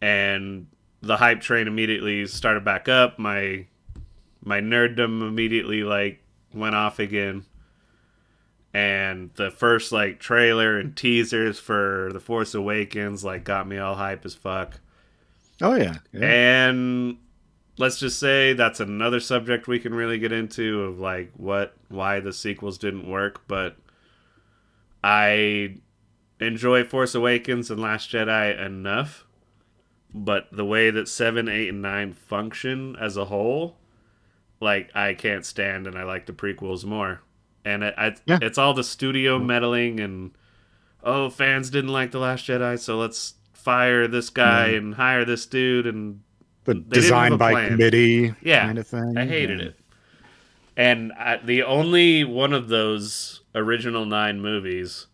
and the hype train immediately started back up. My nerddom immediately like went off again. And the first like trailer and teasers for The Force Awakens like got me all hype as fuck.
Oh yeah.
And let's just say that's another subject we can really get into, of like why the sequels didn't work, but I enjoy Force Awakens and Last Jedi enough. But the way that 7, 8, and 9 function as a whole, like, I can't stand, and I like the prequels more. And it's all the studio meddling, and, oh, fans didn't like The Last Jedi, so let's fire this guy and hire this dude, and
the design by committee kind of thing.
I hated it. And the only one of those original 9 movies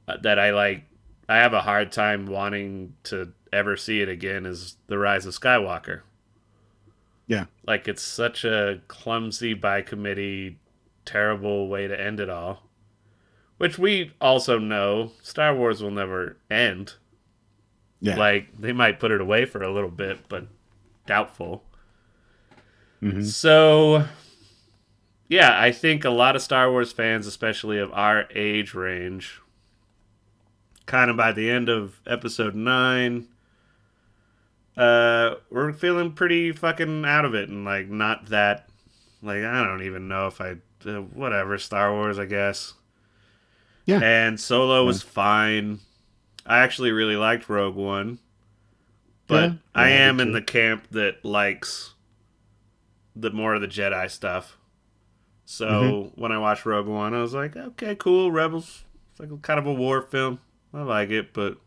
that I have a hard time wanting to ever see it again is The Rise of Skywalker.
Yeah.
Like, it's such a clumsy, by committee, terrible way to end it all. Which we also know Star Wars will never end.
Yeah.
Like, they might put it away for a little bit, but doubtful.
Mm-hmm.
So, yeah, I think a lot of Star Wars fans, especially of our age range, kind of by the end of episode 9, we're feeling pretty fucking out of it, and like not that, like, I don't even know if I whatever, Star Wars, I guess.
Yeah.
And Solo was fine. I actually really liked Rogue One, but I am in the camp that likes the more of the Jedi stuff. So when I watched Rogue One, I was like, okay, cool, Rebels. It's like kind of a war film. I like it, but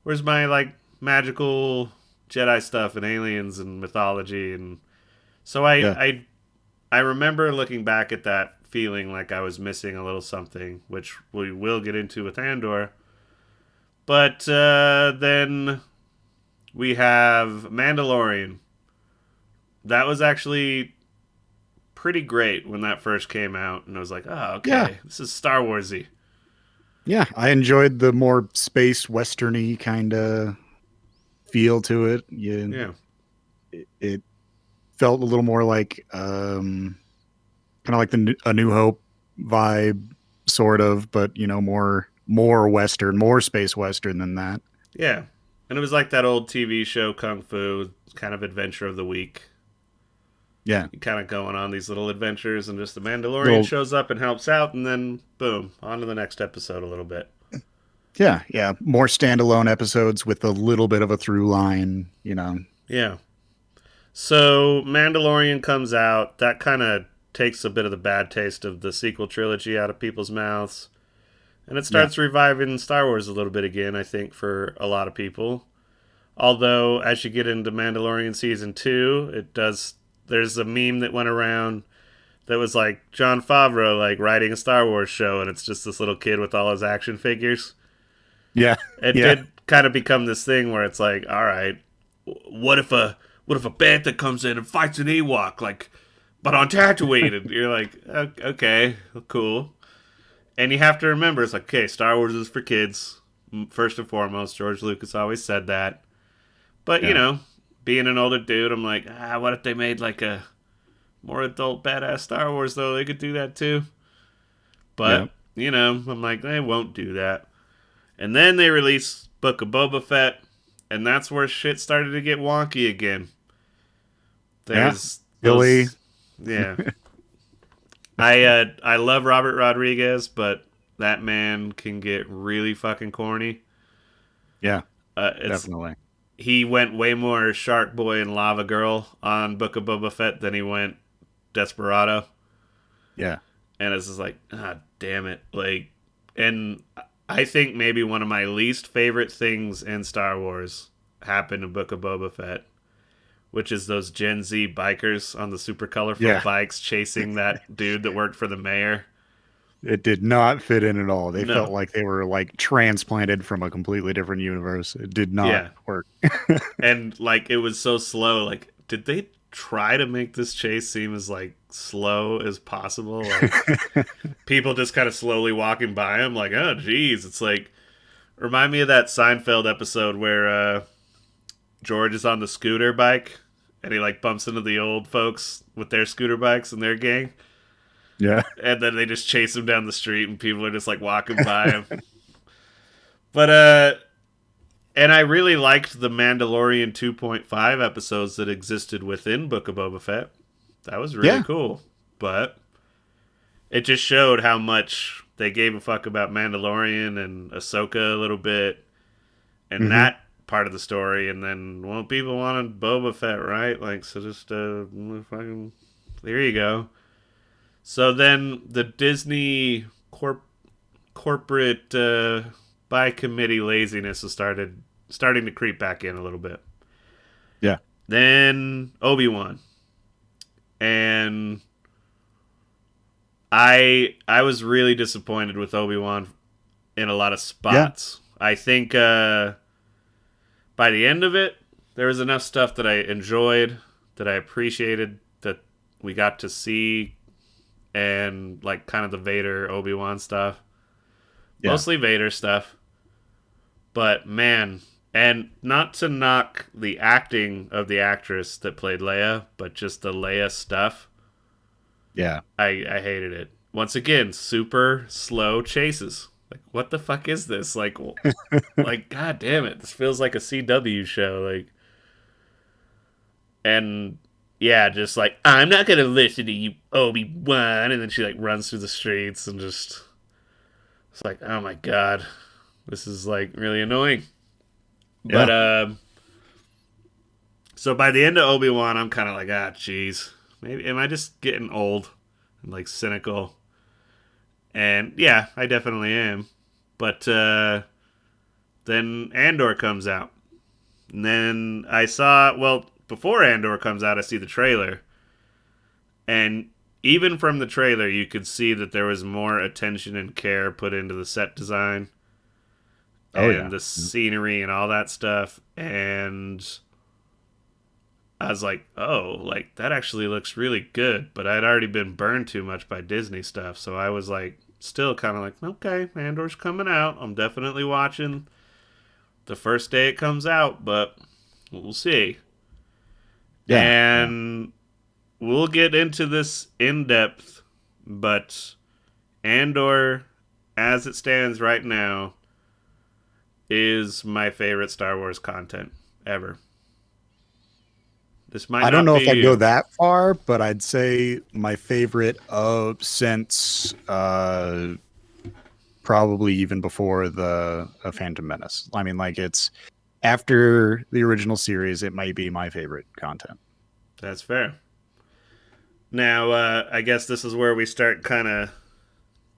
where's my like magical Jedi stuff and aliens and mythology? And so I remember looking back at that feeling like I was missing a little something, which we will get into with Andor. But then we have Mandalorian. That was actually pretty great when that first came out, and I was like, oh, okay, this is Star Warsy.
Yeah, I enjoyed the more space westerny kind of feel to it. It felt a little more like kind of like A New Hope vibe, sort of, but you know, more western, more space western than that.
Yeah, and it was like that old TV show Kung Fu, kind of adventure of the week.
Yeah,
kind of going on these little adventures, and just the Mandalorian shows up and helps out, and then boom, on to the next episode a little bit.
Yeah, more standalone episodes with a little bit of a through line, you know.
Yeah. So Mandalorian comes out. That kind of takes a bit of the bad taste of the sequel trilogy out of people's mouths, and it starts reviving Star Wars a little bit again, I think, for a lot of people. Although, as you get into Mandalorian Season 2, it does... There's a meme that went around that was like Jon Favreau like writing a Star Wars show, and it's just this little kid with all his action figures.
Yeah.
It did kind of become this thing where it's like, all right, what if a what if a bantha comes in and fights an Ewok, like, but on Tatooine? And you're like, okay, cool. And you have to remember, it's like, okay, Star Wars is for kids, first and foremost. George Lucas always said that. But, you
Yeah.
know, being an older dude, I'm like, what if they made like a more adult badass Star Wars, though? They could do that too.
Yeah.
But, you know, I'm like, they won't do that. And then they released Book of Boba Fett, and that's where shit started to get wonky again.
Yeah.
There's
Billy.
those, yeah. I love Robert Rodriguez, but that man can get really fucking corny.
Yeah,
It's
definitely.
he went way more Shark Boy and Lava Girl on Book of Boba Fett than he went Desperado,
Yeah.
and it's just like, damn it, like, and I think maybe one of my least favorite things in Star Wars happened in Book of Boba Fett, which is those Gen Z bikers on the super colorful
Yeah.
bikes chasing that dude that worked for the mayor.
It did not fit in at all. They felt
No.
like they were like transplanted from a completely different universe. It did not
Yeah.
work.
And like it was so slow. Like, did they try to make this chase seem as like slow as possible? Like people just kind of slowly walking by him, like, oh geez. It's like remind me of that Seinfeld episode where George is on the scooter bike and he like bumps into the old folks with their scooter bikes and their gang.
Yeah.
And then they just chase him down the street and people are just like walking by him. But and I really liked the Mandalorian 2.5 episodes that existed within Book of Boba Fett. That was really
Yeah.
cool. But it just showed how much they gave a fuck about Mandalorian and Ahsoka a little bit and
Mhm.
that part of the story. And then, well, people wanted Boba Fett, right? Like, so just fucking there you go. So then the Disney corporate by committee laziness has starting to creep back in a little bit.
Yeah.
Then Obi-Wan. And I was really disappointed with Obi-Wan in a lot of spots. Yeah. I think by the end of it, there was enough stuff that I enjoyed, that I appreciated, that we got to see, and like kind of the Vader Obi-Wan stuff. Yeah. Mostly Vader stuff. But man, and not to knock the acting of the actress that played Leia, but just the Leia stuff.
Yeah.
I hated it. Once again, super slow chases. Like, what the fuck is this? Like, like, god damn it. This feels like a CW show. Like, and yeah, just like, I'm not going to listen to you, Obi-Wan. And then she like runs through the streets and just, it's like, oh my god. This is like really annoying. Yeah. But, so by the end of Obi-Wan, I'm kind of like, jeez. Maybe, am I just getting old and like cynical? And yeah, I definitely am. But then Andor comes out. And then I saw, well, before Andor comes out, I see the trailer. And even from the trailer, you could see that there was more attention and care put into the set design. And the scenery and all that stuff. And I was like, oh, like that actually looks really good. But I'd already been burned too much by Disney stuff. So I was like, still kind of like, okay, Andor's coming out. I'm definitely watching the first day it comes out, but we'll see. Yeah. And we'll get into this in depth, but Andor, as it stands right now, is my favorite Star Wars content ever. This might
I don't
not
know
be
if I'd
you.
go that far, but I'd say my favorite since probably even before the Phantom Menace. I mean, like it's after the original series, it might be my favorite content.
That's fair. Now, I guess this is where we start kind of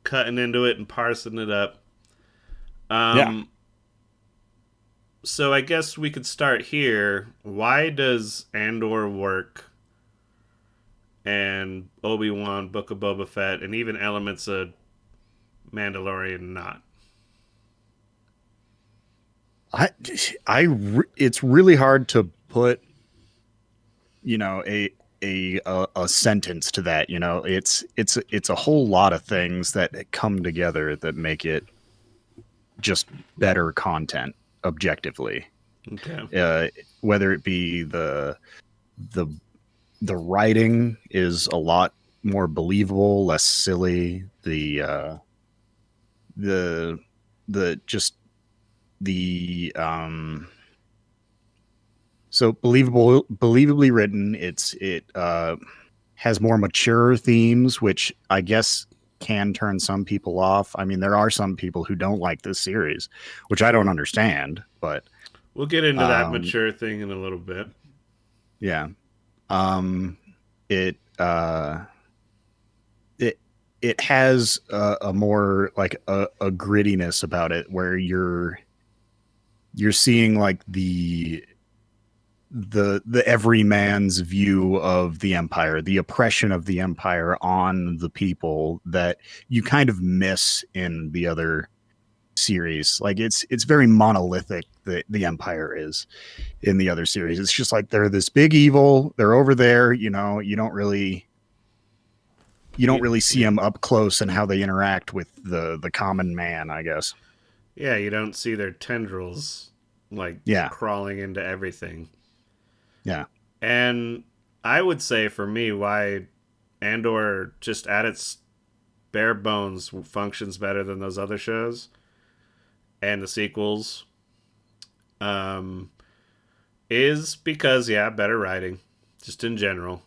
cutting into it and parsing it up.
Yeah.
So I guess we could start here. Why does Andor work and Obi-Wan, Book of Boba Fett, and even elements of Mandalorian not?
It's really hard to put you know, a sentence to that. You know, it's a whole lot of things that come together that make it just better content objectively.
Okay.
Whether it be the the writing is a lot more believable, less silly. The the just the so believably written. It has more mature themes, which I guess can turn some people off. I mean, there are some people who don't like this series, which I don't understand, but
We'll get into that
um
mature thing in a little bit.
yeah. Um it it it has a more like a grittiness about it where you're seeing like the everyman's view of the empire, the oppression of the empire on the people that you kind of miss in the other series. Like it's very monolithic. The empire is in the other series. It's just like they're this big evil. They're over there. You know, you don't really see
Yeah.
them up close and how they interact with the common man, I guess.
Yeah, you don't see their tendrils like
Yeah,
crawling into everything.
yeah,
And I would say for me, why Andor just at its bare bones functions better than those other shows and the sequels um, is because, yeah, better writing, just in general.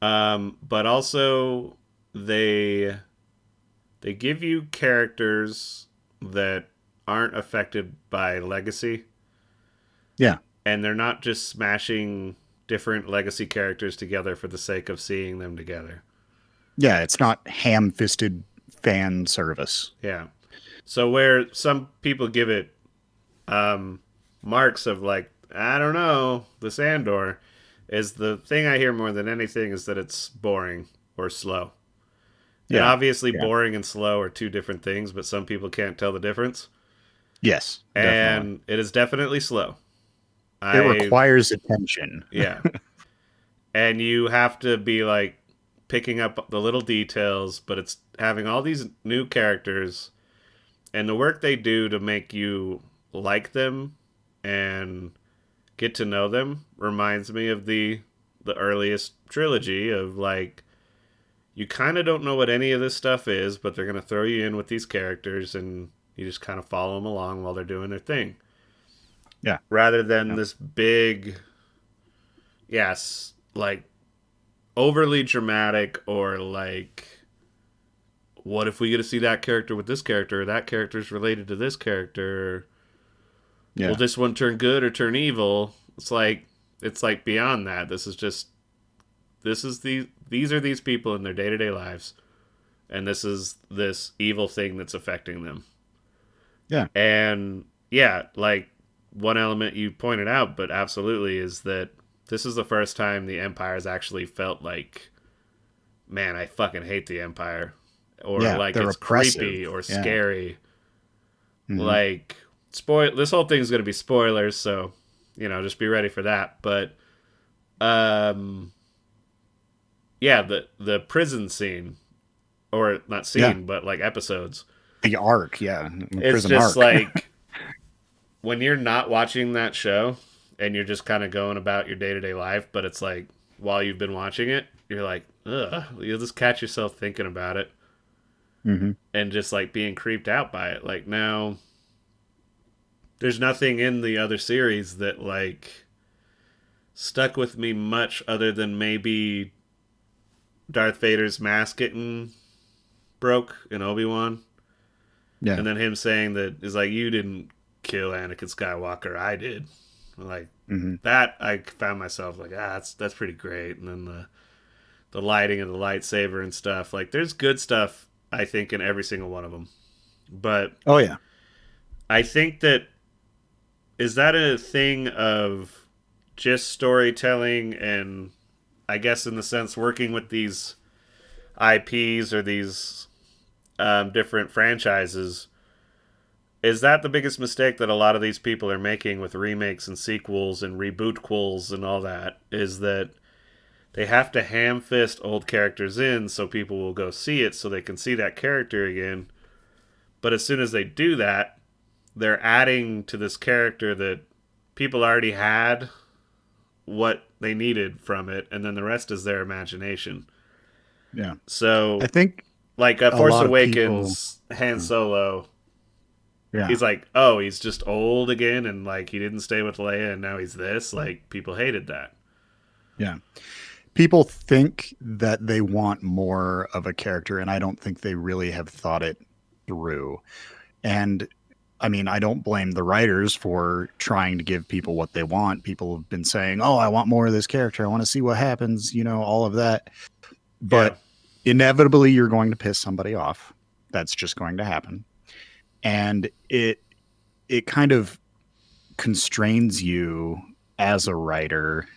But also, they they give you characters that aren't affected by legacy,
yeah,
and they're not just smashing different legacy characters together for the sake of seeing them together.
yeah. It's not ham-fisted fan service.
Yeah. So where some people give it um, marks of like, I don't know, this Andor is the thing I hear more than anything is that it's boring or slow. And
Yeah,
obviously,
yeah,
boring and slow are two different things, but some people can't tell the difference.
yes, definitely.
And it is definitely slow.
It
I,
requires attention.
yeah. And you have to be like picking up the little details, but it's having all these new characters and the work they do to make you like them and get to know them reminds me of the earliest trilogy of like you kind of don't know what any of this stuff is, but they're going to throw you in with these characters and you just kind of follow them along while they're doing their thing.
Yeah,
Rather than
yeah,
this big, yes, like overly dramatic or like, what if we get to see that character with this character? Or that character's related to this character. Will
yeah,
this one turn good or turn evil? It's like beyond that. This is just these are these people in their day to day lives, and this is this evil thing that's affecting them.
yeah,
And yeah, like one element you pointed out, but absolutely is that this is the first time the Empire's actually felt like, man, I fucking hate the Empire, or
yeah.
like
They're
it's
oppressive.
creepy or
Yeah.
scary.
Hmm.
Like spoil this whole thing's gonna be spoilers, so just be ready for that. But um, yeah, the prison scene, or not
Yeah.
scene, but like episodes.
The arc. Yeah. The
It's
prison
just
arc.
like when you're not watching that show and you're just kind of going about your day to day life, but it's like while you've been watching it, you're like, ugh, you'll just catch yourself thinking about it
Hmm.
and just like being creeped out by it. Like now, there's nothing in the other series that like stuck with me much other than maybe Darth Vader's mask getting broke in Obi-Wan.
Yeah.
And then him saying that is like, you didn't kill Anakin Skywalker, I did. Like
Hmm.
that, I found myself like, that's pretty great. And then the lighting of the lightsaber and stuff. Like, there's good stuff I think in every single one of them. But
Oh yeah.
I think that is that a thing of just storytelling and I guess in the sense working with these IPs or these different franchises is that the biggest mistake that a lot of these people are making with remakes and sequels and reboot-quels and all that? Is that they have to ham fist old characters in so people will go see it so they can see that character again. But as soon as they do that, they're adding to this character that people already had what they needed from it, and then the rest is their imagination.
Yeah.
So,
I think
like
a
Force
lot of people,
Awakens, Han Solo,
yeah.
he's like, oh, he's just old again, and like he didn't stay with Leia, and now he's this. Like people hated that.
Yeah. People think that they want more of a character, and I don't think they really have thought it through. And I mean, I don't blame the writers for trying to give people what they want. People have been saying, oh, I want more of this character. I want to see what happens, all of that.
Yeah,
But inevitably, you're going to piss somebody off. That's just going to happen. And it kind of constrains you as a writer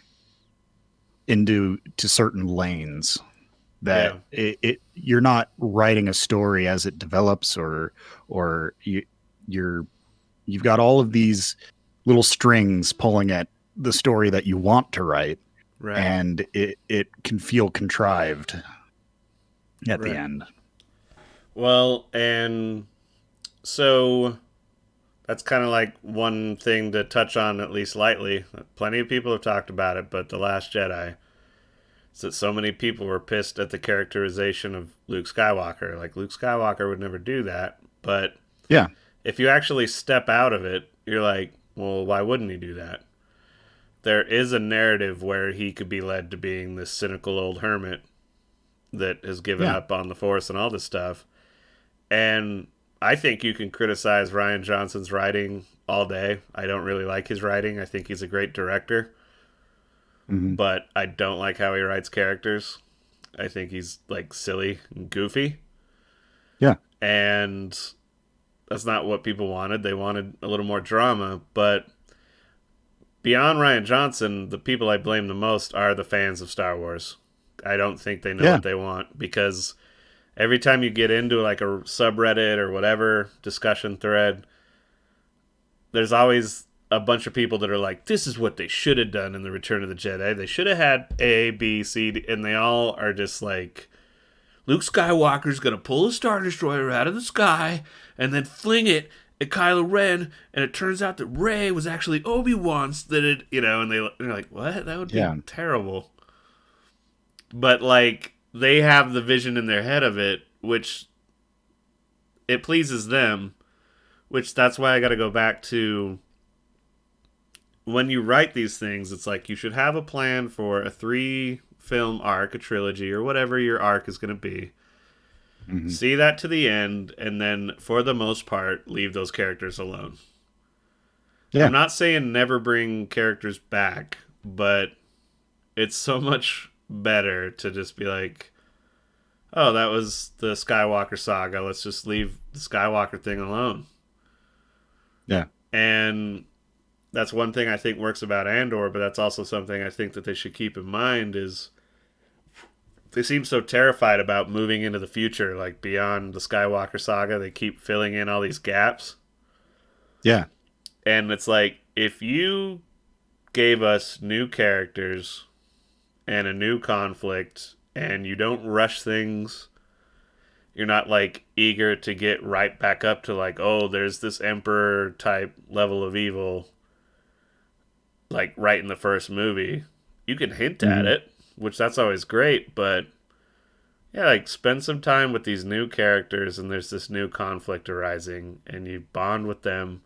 into certain lanes
yeah,
that you're not writing a story as it develops, or you've got all of these little strings pulling at the story that you want to write,
right,
and it can feel contrived at the
right.
end.
Well, and so that's kind of like one thing to touch on at least lightly. Plenty of people have talked about it, but The Last Jedi. Is that so many people were pissed at the characterization of Luke Skywalker. Like Luke Skywalker would never do that, but
Yeah.
if you actually step out of it, you're like, well, why wouldn't he do that? There is a narrative where he could be led to being this cynical old hermit that has given
Yeah.
up on the Force and all this stuff. And I think you can criticize Rian Johnson's writing all day. I don't really like his writing. I think he's a great director,
Mm-hmm.
but I don't like how he writes characters. I think he's like silly and goofy.
Yeah.
And that's not what people wanted. They wanted a little more drama, but beyond Rian Johnson, the people I blame the most are the fans of Star Wars. I don't think they know
Yeah.
what they want, because every time you get into like a subreddit or whatever discussion thread, there's always a bunch of people that are like, this is what they should have done in The Return of the Jedi. They should have had A, B, C, D, and they all are just like, Luke Skywalker's going to pull a Star Destroyer out of the sky and then fling it at Kylo Ren, and it turns out that Rey was actually Obi-Wan's, and they're like, what? That would be terrible. But, like, they have the vision in their head of it, which it pleases them, which that's why I got to go back to when you write these things, it's like you should have a plan for a 3-film arc, a trilogy, or whatever your arc is going to be.
Mm-hmm.
See that to the end, and then, for the most part, leave those characters alone.
Yeah.
I'm not saying never bring characters back, but it's so much better to just be like, oh, that was the Skywalker saga. Let's just leave the Skywalker thing alone.
Yeah.
And that's one thing I think works about Andor, but that's also something I think that they should keep in mind is they seem so terrified about moving into the future, like beyond the Skywalker saga. They keep filling in all these gaps.
Yeah.
And it's like, if you gave us new characters and a new conflict and you don't rush things, you're not like eager to get right back up to like, oh, there's this emperor type level of evil, like right in the first movie. You can hint at it, which that's always great, but yeah, like spend some time with these new characters and there's this new conflict arising and you bond with them.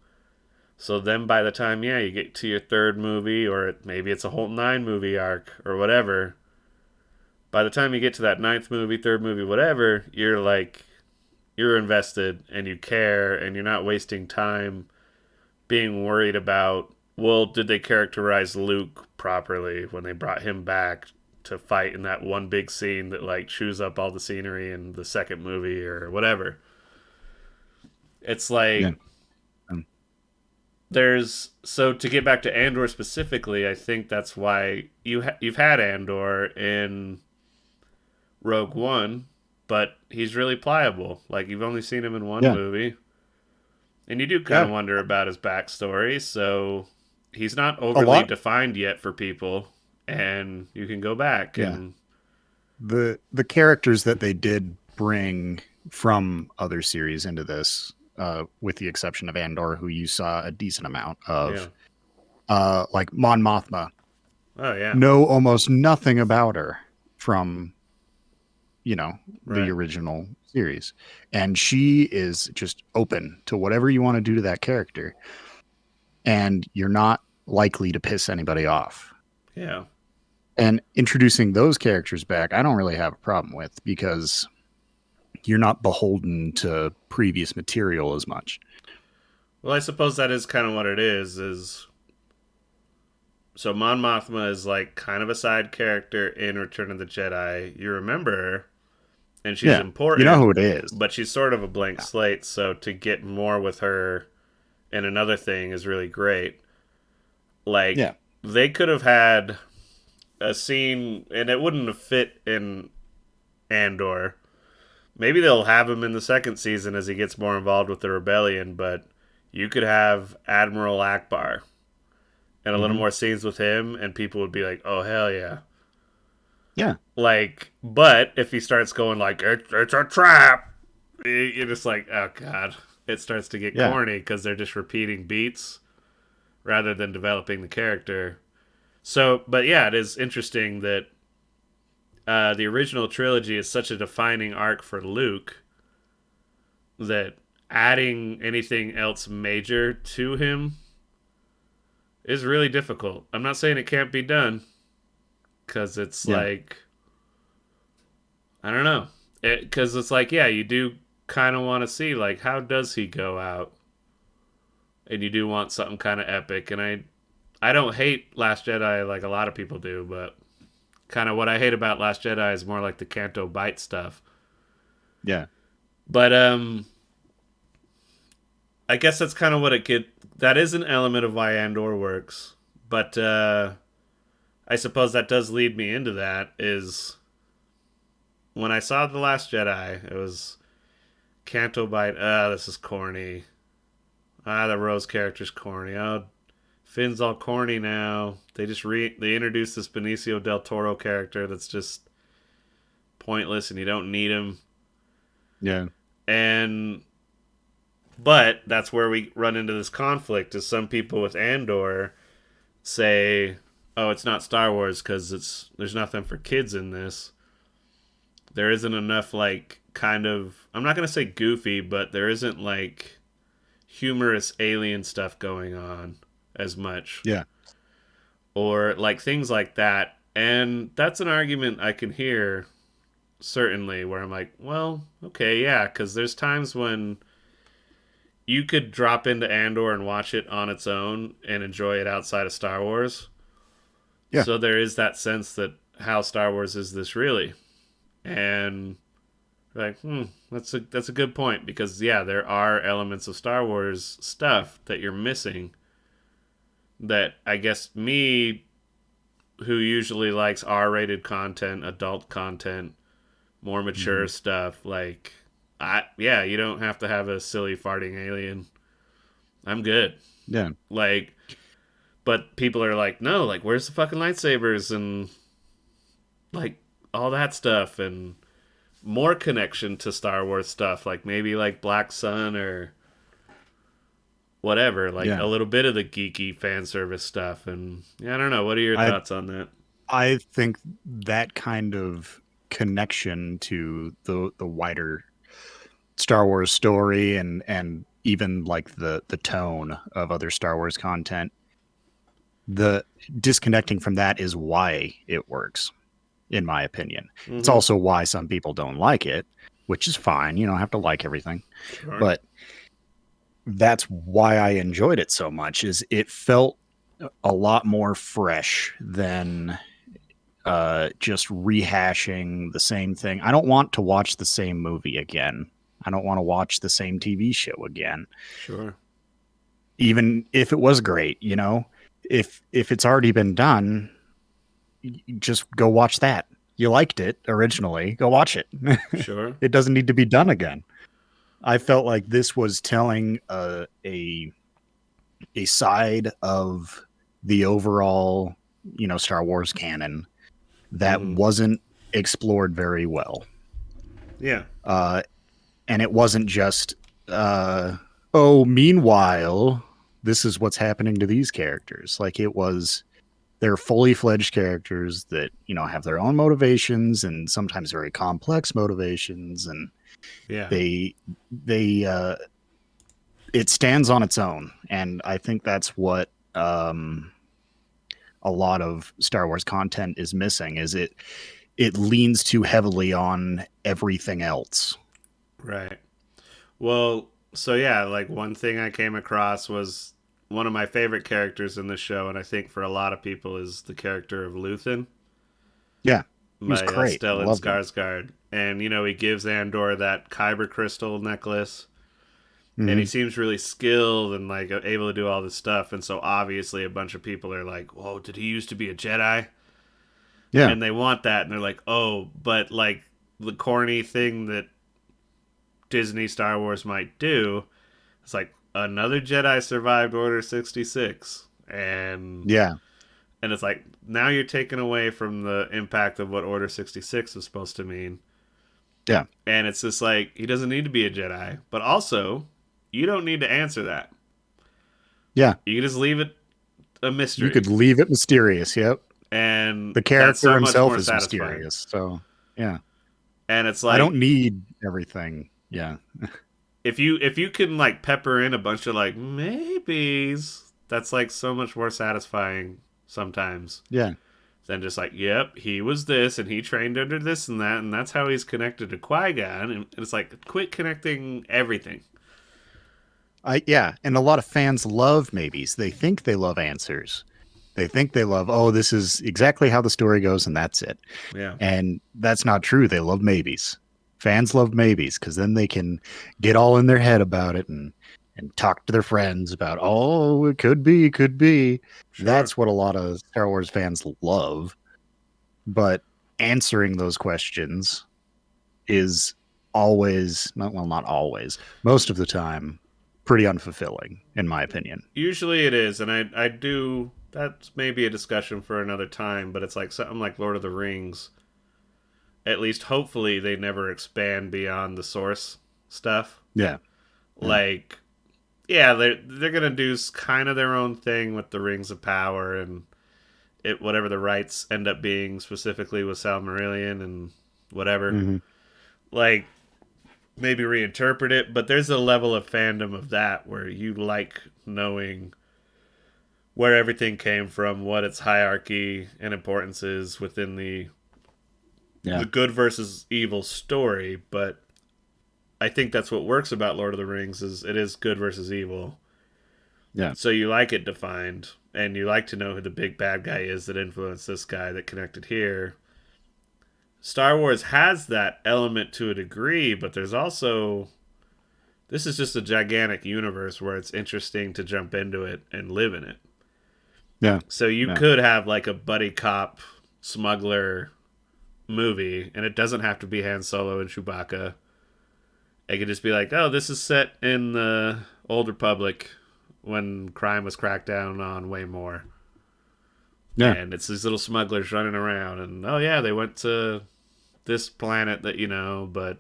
So then by the time, you get to your 3rd movie, or maybe it's a whole 9-movie arc or whatever, by the time you get to that 9th movie, 3rd movie, whatever, you're like, you're invested and you care and you're not wasting time being worried about, well, did they characterize Luke properly when they brought him back to fight in that one big scene that like chews up all the scenery in the 2nd movie or whatever. It's like so to get back to Andor specifically, I think that's why you've had Andor in Rogue One, but he's really pliable. Like, you've only seen him in one movie. And you do kind of wonder about his backstory, so he's not
A
overly
lot.
defined yet for people, and you can go back and
The characters that they did bring from other series into this, with the exception of Andor, who you saw a decent amount of, like Mon Mothma,
oh yeah,
know almost nothing about her from, the
right,
original series. And she is just open to whatever you want to do to that character. And you're not likely to piss anybody off.
yeah.
And introducing those characters back, I don't really have a problem with, because you're not beholden to previous material as much.
Well, I suppose that is kind of what it is. So Mon Mothma is like kind of a side character in Return of the Jedi. You remember her, and she's
Yeah, you know
important,
who it is.
but she's sort of a blank
Yeah.
slate. So to get more with her in another thing is really great. Like
Yeah.
they could have had a scene, and it wouldn't have fit in Andor. Maybe they'll have him in the second season as he gets more involved with the rebellion, but you could have Admiral Akbar and a little more scenes with him, and people would be like, "Oh hell yeah!"
Yeah.
Like, but if he starts going like, "It's a trap," you're just like, "Oh god!" It starts to get corny because they're just repeating beats rather than developing the character. So, but yeah, it is interesting that the original trilogy is such a defining arc for Luke that adding anything else major to him is really difficult. I'm not saying it can't be done, because it's like, I don't know. Because it's like, yeah, you do kind of want to see, like, how does he go out? And you do want something kind of epic. And I don't hate Last Jedi like a lot of people do, but kind of what I hate about Last Jedi is more like the Canto Bight stuff.
Yeah.
But I guess that's kind of what it get. That is an element of why Andor works. But I suppose that does lead me into that. Is when I saw The Last Jedi, it was Canto Bight. This is corny. The Rose character's corny. Oh, Finn's all corny now. They just they introduced this Benicio del Toro character that's just pointless, and you don't need him.
Yeah.
But that's where we run into this conflict. Is some people with Andor say, "Oh, it's not Star Wars because there's nothing for kids in this. There isn't enough like kind of, I'm not gonna say goofy, but there isn't like humorous alien stuff going on as much."
Yeah.
Or like things like that. And that's an argument I can hear, certainly, where I'm like, well, okay, yeah, because there's times when you could drop into Andor and watch it on its own and enjoy it outside of Star Wars.
Yeah.
So there is that sense that how Star Wars is this really? And like, that's a good point, because yeah, there are elements of Star Wars stuff that you're missing that I guess me, who usually likes R-rated content, adult content, more mature stuff, like, you don't have to have a silly farting alien. I'm good.
Yeah.
Like, but people are like, no, like, where's the fucking lightsabers and like all that stuff, and more connection to Star Wars stuff, like maybe like Black Sun or whatever, like a little bit of the geeky fan service stuff. And yeah, I don't know. What are your thoughts on that?
I think that kind of connection to the wider Star Wars story and even like the tone of other Star Wars content, the disconnecting from that is why it works, in my opinion. It's also why some people don't like it, which is fine. You don't have to like everything. Sure. But that's why I enjoyed it so much, is it felt a lot more fresh than just rehashing the same thing. I don't want to watch the same movie again. I don't want to watch the same TV show again.
Sure.
Even if it was great, if it's already been done, just go watch that. You liked it originally, go watch it.
Sure.
It doesn't need to be done again. I felt like this was telling a side of the overall, Star Wars canon that
Mm-hmm.
wasn't explored very well.
Yeah.
Uh, and it wasn't just, oh, meanwhile, this is what's happening to these characters. Like it was, they're fully fledged characters that, have their own motivations and sometimes very complex motivations. And
Yeah.
they it stands on its own. And I think that's what, a lot of Star Wars content is missing is it leans too heavily on everything else.
Right. Well, so yeah, like one thing I came across was one of my favorite characters in the show, and I think for a lot of people is the character of Luthen
Yeah, he was
by
great. I
Stellan
loved him.
Skarsgård. And, he gives Andor that kyber crystal necklace, and he
Hmm.
seems really skilled and, like, able to do all this stuff. And so obviously a bunch of people are like, whoa, did he used to be a Jedi?
Yeah,
And they want that, and they're like, oh, but, like, the corny thing that Disney Star Wars might do, it's like another Jedi survived Order 66,
yeah,
and it's like now you're taking away from the impact of what Order 66 was supposed to mean.
yeah,
And it's just like he doesn't need to be a Jedi, but also you don't need to answer that.
yeah.
You can just leave it a
You
mystery.
could leave it mysterious. Yep.
And
The
that's
character
so much
himself
more
is
satisfying.
mysterious. So, yeah.
And it's
I
like
don't need everything. Yeah.
if you can like pepper in a bunch of like maybes, that's like so much more satisfying sometimes
Yeah.
than just like, yep, he was this and he trained under this and that's how he's connected to Qui-Gon. And it's like, quit connecting everything.
Yeah, and a lot of fans love maybes. They think they love answers. They think they love, oh, this is exactly how the story goes and that's it.
Yeah.
And that's not true. They love maybes. Fans love maybes because then they can get all in their head about it and talk to their friends about, oh, it could be, could be.
Sure.
That's what a lot of Star Wars fans love. But answering those questions is always, not well, not always, most of the time, pretty unfulfilling, in my opinion.
Usually it is, and I do. That's maybe a discussion for another time, but it's like something like Lord of the Rings. At least, hopefully, they never expand beyond the source stuff.
Yeah. Yeah.
Like, yeah, they're gonna do kind of their own thing with the Rings of Power and it whatever the rights end up being specifically with Silmarillion and whatever.
Hmm.
Like, maybe reinterpret it, but there's a level of fandom of that where you like knowing where everything came from, what its hierarchy and importance is within
Yeah.
the good versus evil story. But I think that's what works about Lord of the Rings is it is good versus evil.
Yeah.
So you like it defined, and you like to know who the big bad guy is that influenced this guy that connected here. Star Wars has that element to a degree, but there's also this is just a gigantic universe where it's interesting to jump into it and live in it.
Yeah.
So you
Yeah.
could have like a buddy cop smuggler movie, and it doesn't have to be Han Solo and Chewbacca. It could just be like, oh, this is set in the Old Republic when crime was cracked down on way more.
Yeah.
And it's these little smugglers running around, and oh yeah, they went to this planet that but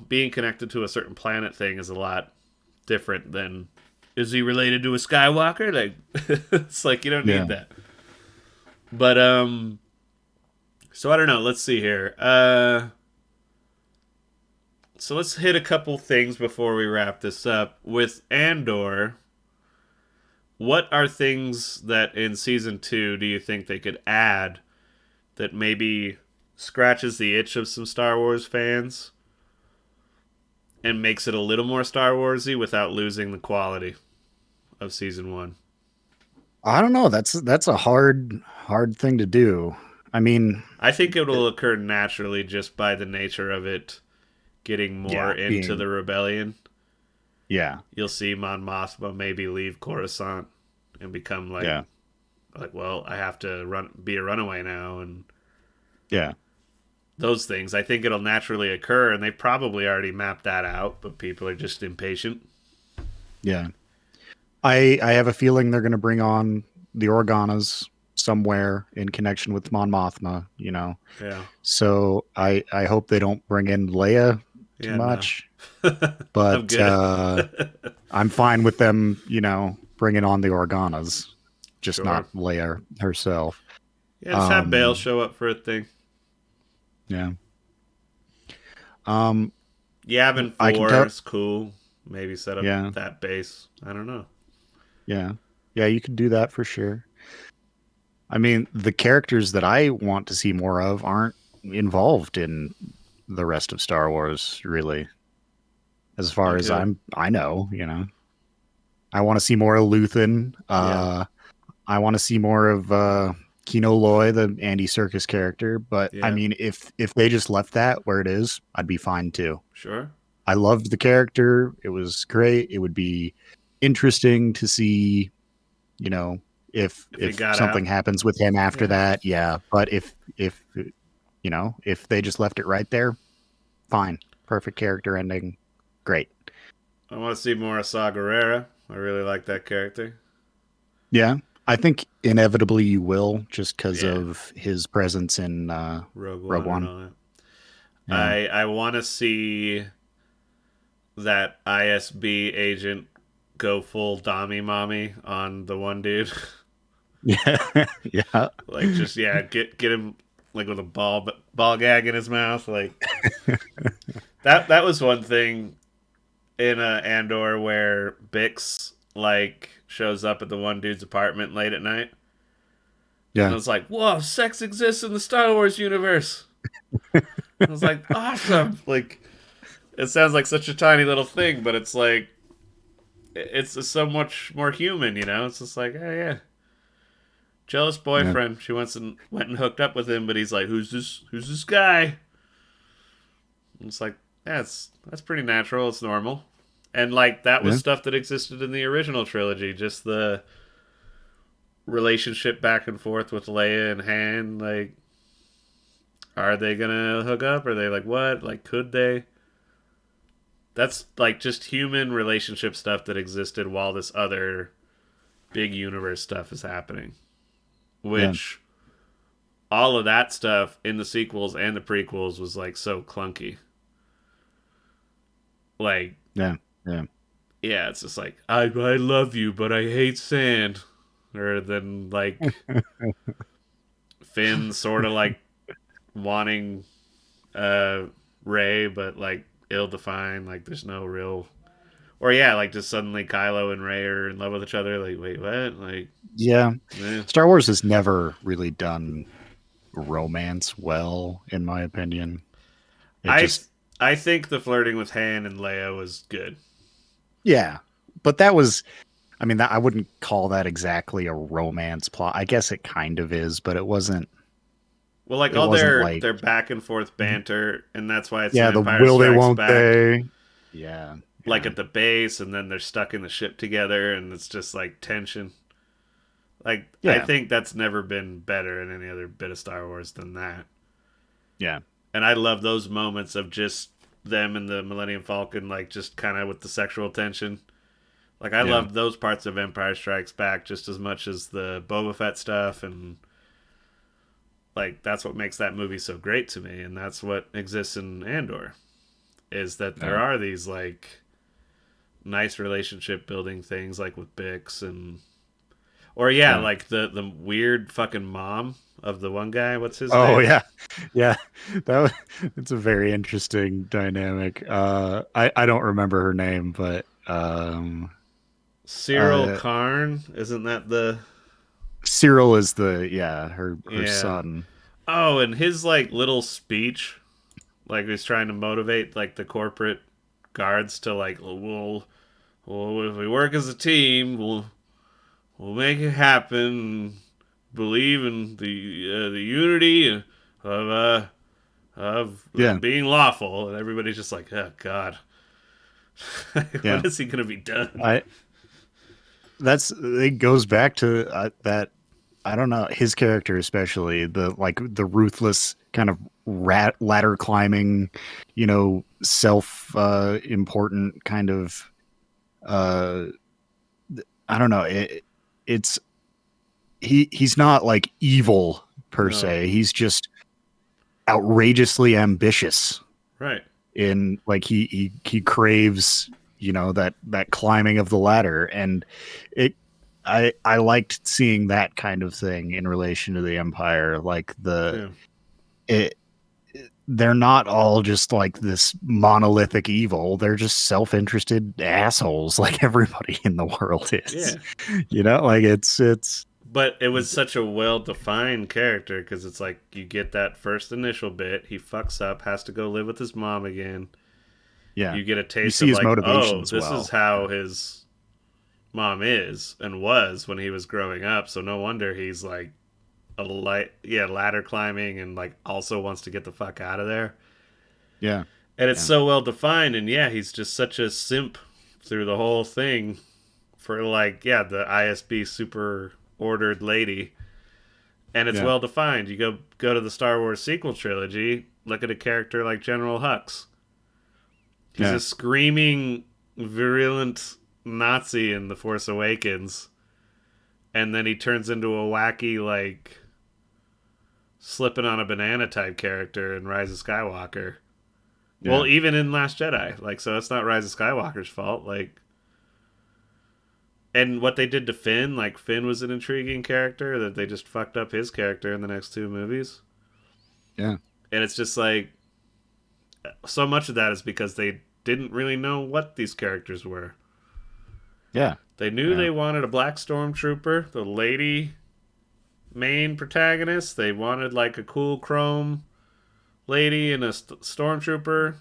being connected to a certain planet thing is a lot different than is he related to a Skywalker? Like it's like you don't
Yeah.
need that. But so I don't know. Let's see here. So let's hit a couple things before we wrap this up. With Andor, what are things that in season 2 do you think they could add that maybe scratches the itch of some Star Wars fans and makes it a little more Star Warsy without losing the quality of season 1?
I don't know. That's a hard thing to do. I mean,
I think it will occur naturally just by the nature of it getting more
yeah,
into
being
the rebellion.
yeah,
You'll see Mon Mothma maybe leave Coruscant and become
yeah,
like well, I have to be a runaway now, and
yeah.
those things. I think it'll naturally occur, and they probably already mapped that out, but people are just impatient.
Yeah. I have a feeling they're going to bring on the Organas somewhere in connection with Mon Mothma, you know.
Yeah.
So I hope they don't bring in Leia too
Yeah, no.
much,
I'm
but
good.
I'm fine with them, you know, bringing on the Organas, just
Sure.
not Leia herself.
Yeah, just have Bale
Um,
show up for a thing.
yeah. Um,
Yavin
I can
4
tell.
is cool. Maybe set up
Yeah,
that base. I don't know.
yeah, yeah. You can do that for sure. I mean, the characters that I want to see more of aren't involved in the rest of Star Wars, really. As far
Like
as
who?
I know, you know, I want to see more of Luthen.
Yeah,
I want to see more of Kino Loy, the Andy Serkis character. But I
yeah,
mean, if they just left that where it is, I'd be fine too.
sure.
I loved the character; it was great. It would be interesting to see, you know,
If he
if
got
something
out.
happens with him after
Yeah.
that. Yeah, but if you know, if they just left it right there, fine, perfect character ending, great.
I want to see more of Saw Gerrera. I really like that character.
Yeah, I think inevitably you will, just because
Yeah.
of his presence in
Rogue
Rogue
One and
One.
all that.
Yeah,
I want to see that ISB agent go full Dommy Mommy on the one dude.
yeah, yeah,
Like just yeah, get him like with a ball gag in his mouth. Like that was one thing in Andor where Bix like shows up at the one dude's apartment late at night, and
yeah,
I was like, "Whoa, sex exists in the Star Wars universe." I was like, "Awesome!" Like it sounds like such a tiny little thing, but it's like it's so much more human, you know. It's just like, oh yeah, jealous
yeah,
boyfriend. She went and hooked up with him, but he's like, "Who's this? Who's this guy?" And it's like, yeah, that's pretty natural. It's normal, and like that was
yeah,
stuff that existed in the original trilogy. Just the relationship back and forth with Leia and Han. Like, are they gonna hook up? Are they like what? Like, could they? That's like just human relationship stuff that existed while this other big universe stuff is happening.
yeah,
Which all of that stuff in the sequels and the prequels was like so clunky. Like,
yeah, yeah,
yeah, it's just like I love you, but I hate sand. Or then like Finn sort of like wanting uh Ray, but like ill defined. Like there's no real. Or yeah, like just suddenly Kylo and Ray are in love with each other. Like wait, what? Like,
yeah.
eh.
Star Wars has never really done romance well, in my opinion. It
I
just,
I think the flirting with Han and Leia was good.
yeah, but that was, I mean, that I wouldn't call that exactly a romance plot. I guess it kind of is, but it wasn't.
Well, like
It
all
wasn't
their
like,
back and forth banter, and that's why it's an
yeah, the
Empire
will they,
Strikes
won't
Back.
they? Yeah,
Like
yeah,
at the base, and then they're stuck in the ship together, and it's just like tension. Like I
yeah,
think that's never been better in any other bit of Star Wars than that.
yeah,
And I love those moments of just them and the Millennium Falcon, like just kind of with the sexual tension. Like I
yeah,
loved those parts of Empire Strikes Back just as much as the Boba Fett stuff, and like that's what makes that movie so great to me, and that's what exists in Andor is that there
yeah,
are these like nice relationship building things like with Bix and or yeah,
yeah.
like the weird fucking mom of the one guy. What's his
Oh
name?
yeah, yeah. That was, it's a very interesting dynamic. I don't remember her name, but
Cyril
uh,
Karn. Isn't that the
Cyril is the, yeah, her
yeah?
son.
Oh, and his like little speech, like he's trying to motivate like the corporate guards to like, well, if we work as a team, we'll make it happen. Believe in the unity of
Yeah,
being lawful, and everybody's just like, oh god,
yeah.
when is he gonna be done?
I That's, it goes back to that, I don't know, his character especially, the like the ruthless kind of ladder climbing, self important kind of uh I don't know. It's he's not like evil per
No.
se. He's just outrageously ambitious
Right.
in like he craves, that climbing of the ladder, and it I liked seeing that kind of thing in relation to the Empire, like
Yeah.
it they're not all just like this monolithic evil. They're just self-interested assholes like everybody in the world is.
Yeah.
Like it's
But it was such a well-defined character because it's like you get that first initial bit. He fucks up, has to go live with his mom again.
yeah.
You get a
You
taste
see
of
his
like, oh,
motivations
this is
well.
how his mom is and was when he was growing up. So no wonder he's like ladder climbing and like also wants to get the fuck out of there.
Yeah.
And it's
Yeah.
so well defined, and yeah, he's just such a simp through the whole thing for like, yeah, the ISB super ordered lady. And it's
Yeah.
well defined. You go to the Star Wars sequel trilogy, look at a character like General Hux. He's
Yeah.
a screaming, virulent Nazi in The Force Awakens, and then he turns into a wacky, like, slipping on a banana type character in Rise of Skywalker.
Yeah.
Well, even in Last Jedi, like, so it's not Rise of Skywalker's fault, like. And what they did to Finn, like Finn was an intriguing character that they just fucked up his character in the next two movies.
Yeah.
And it's just like so much of that is because they didn't really know what these characters were.
Yeah.
They knew
Yeah.
they wanted a black stormtrooper, the lady main protagonist. They wanted like a cool chrome lady and a stormtrooper,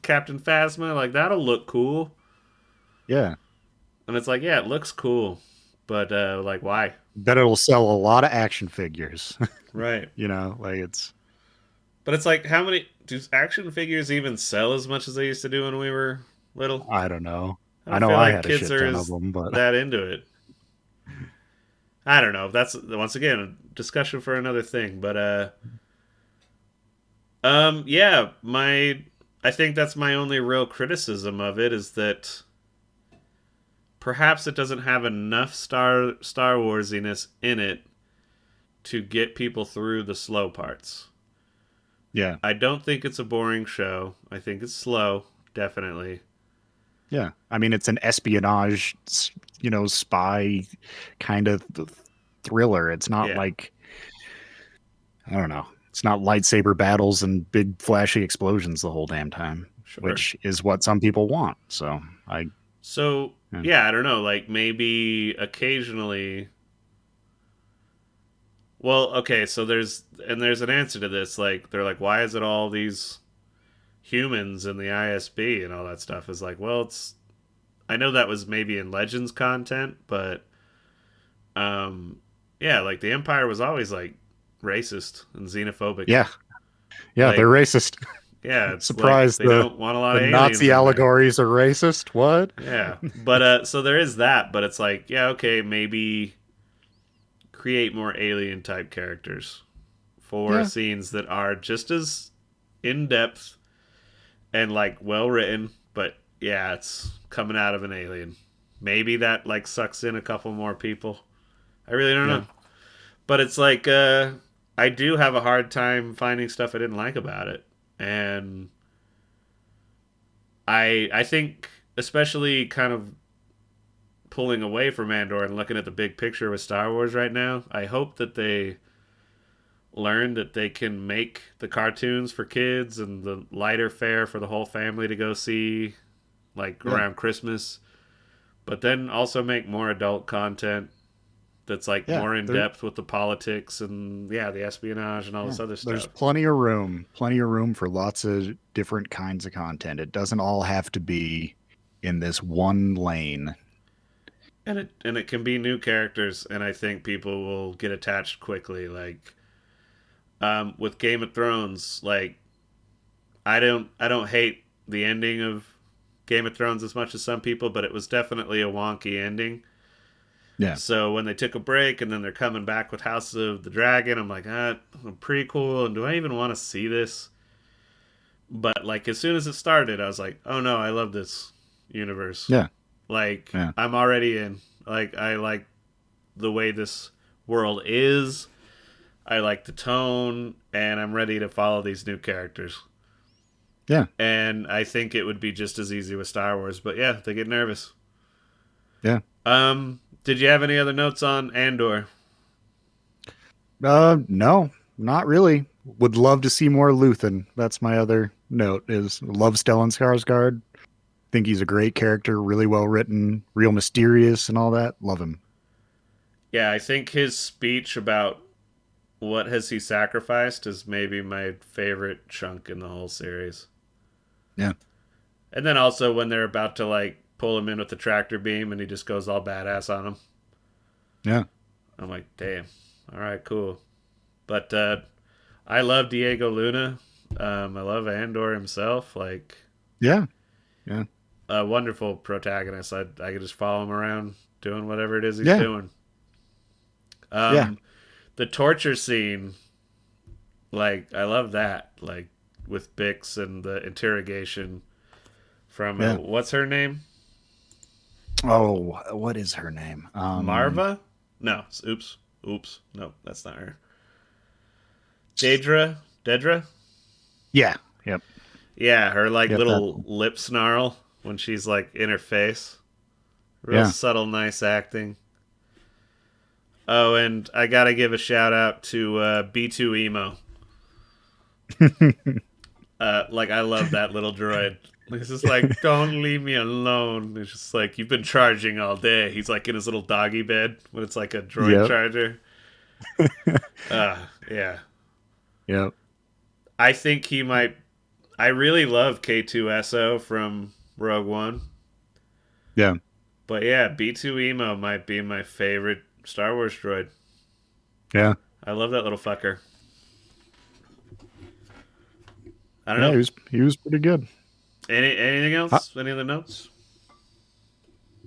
Captain Phasma. Like that'll look cool.
Yeah.
And it's like, yeah, it looks cool, but like why?
Bet it'll sell a lot of action figures.
Right.
Like it's.
But it's like, how many do action figures even sell as much as they used to do when we were little?
I don't know.
I
I
don't
know
feel
I
like
had a
kids
shit
are
ton of
as
them, but
that into it. I don't know. That's once again a discussion for another thing. But yeah, I think that's my only real criticism of it is that perhaps it doesn't have enough Star Warsiness in it to get people through the slow parts.
yeah.
I don't think it's a boring show. I think it's slow, definitely.
Yeah. I mean, it's an espionage, spy kind of thriller. It's not
Yeah,
like, I don't know. It's not lightsaber battles and big flashy explosions the whole damn time,
sure.
which is what some people want. So
So,
yeah.
yeah, I don't know. Like, maybe occasionally. Well, okay, so there's an answer to this. Like, they're like, why is it all these humans in the ISB and all that stuff? Is like, well, it's. I know that was maybe in Legends content, but. Um, yeah, like, the Empire was always, like, racist and xenophobic.
Yeah. Yeah. They're
Like,
racist.
yeah, it's like
Surprise.
they don't want a lot
The
of aliens
Nazi
in there.
allegories are racist. What?
Yeah, but so there is that, but it's like, yeah, okay, maybe create more alien type characters for
Yeah.
scenes that are just as in depth and like well written, but yeah, it's coming out of an alien. Maybe that like sucks in a couple more people. I really don't
Yeah.
know. But it's like I do have a hard time finding stuff I didn't like about it. And I think especially kind of pulling away from Andor and looking at the big picture with Star Wars right now, I hope that they learn that they can make the cartoons for kids and the lighter fare for the whole family to go see like
Yeah.
around Christmas, but then also make more adult content that's like
Yeah.
more in depth with the politics and yeah, the espionage and all
Yeah.
this other
There's
stuff.
plenty of room for lots of different kinds of content. It doesn't all have to be in this one lane.
And it can be new characters and I think people will get attached quickly like with Game of Thrones, like I don't hate the ending of Game of Thrones as much as some people, but it was definitely a wonky ending.
Yeah.
So when they took a break and then they're coming back with House of the Dragon, I'm like, pretty cool. And do I even want to see this? But like as soon as it started, I was like, oh no, I love this universe.
Yeah.
Like
Yeah.
I'm already in. Like I like the way this world is. I like the tone, and I'm ready to follow these new characters.
Yeah.
And I think it would be just as easy with Star Wars, but yeah, they get nervous.
Yeah.
Did you have any other notes on Andor?
No, not really. Would love to see more Luthen. That's my other note is love Stellan Skarsgård. Think he's a great character, really well written, real mysterious and all that. Love him.
Yeah, I think his speech about what has he sacrificed is maybe my favorite chunk in the whole series.
Yeah.
And then also when they're about to like pull him in with the tractor beam and he just goes all badass on him.
Yeah.
I'm like, damn. All right, cool. But I love Diego Luna. I love Andor himself. Like,
Yeah. Yeah.
a wonderful protagonist. I could just follow him around doing whatever it is he's
Yeah.
doing.
Yeah.
The torture scene, like, I love that. Like, with Bix and the interrogation from,
Yeah.
what's her name?
Oh, what is her name?
Marva? No. Oops. No, that's not her. Dedra?
Yeah. Yep.
Yeah, her like
Yep,
little lip snarl when she's like in her face. Real
Yeah.
subtle, nice acting. Oh, and I gotta give a shout out to B2 Emo. Like I love that little droid. He's just like, don't leave me alone. It's just like you've been charging all day. He's like in his little doggy bed when it's like a droid
Yep.
charger. Yeah.
Yep.
I think he might. I really love K2SO from Rogue One.
Yeah.
But yeah, B2 Emo might be my favorite Star Wars droid.
Yeah.
I love that little fucker. I don't
Yeah,
know.
he was pretty good.
Anything else? Any other notes?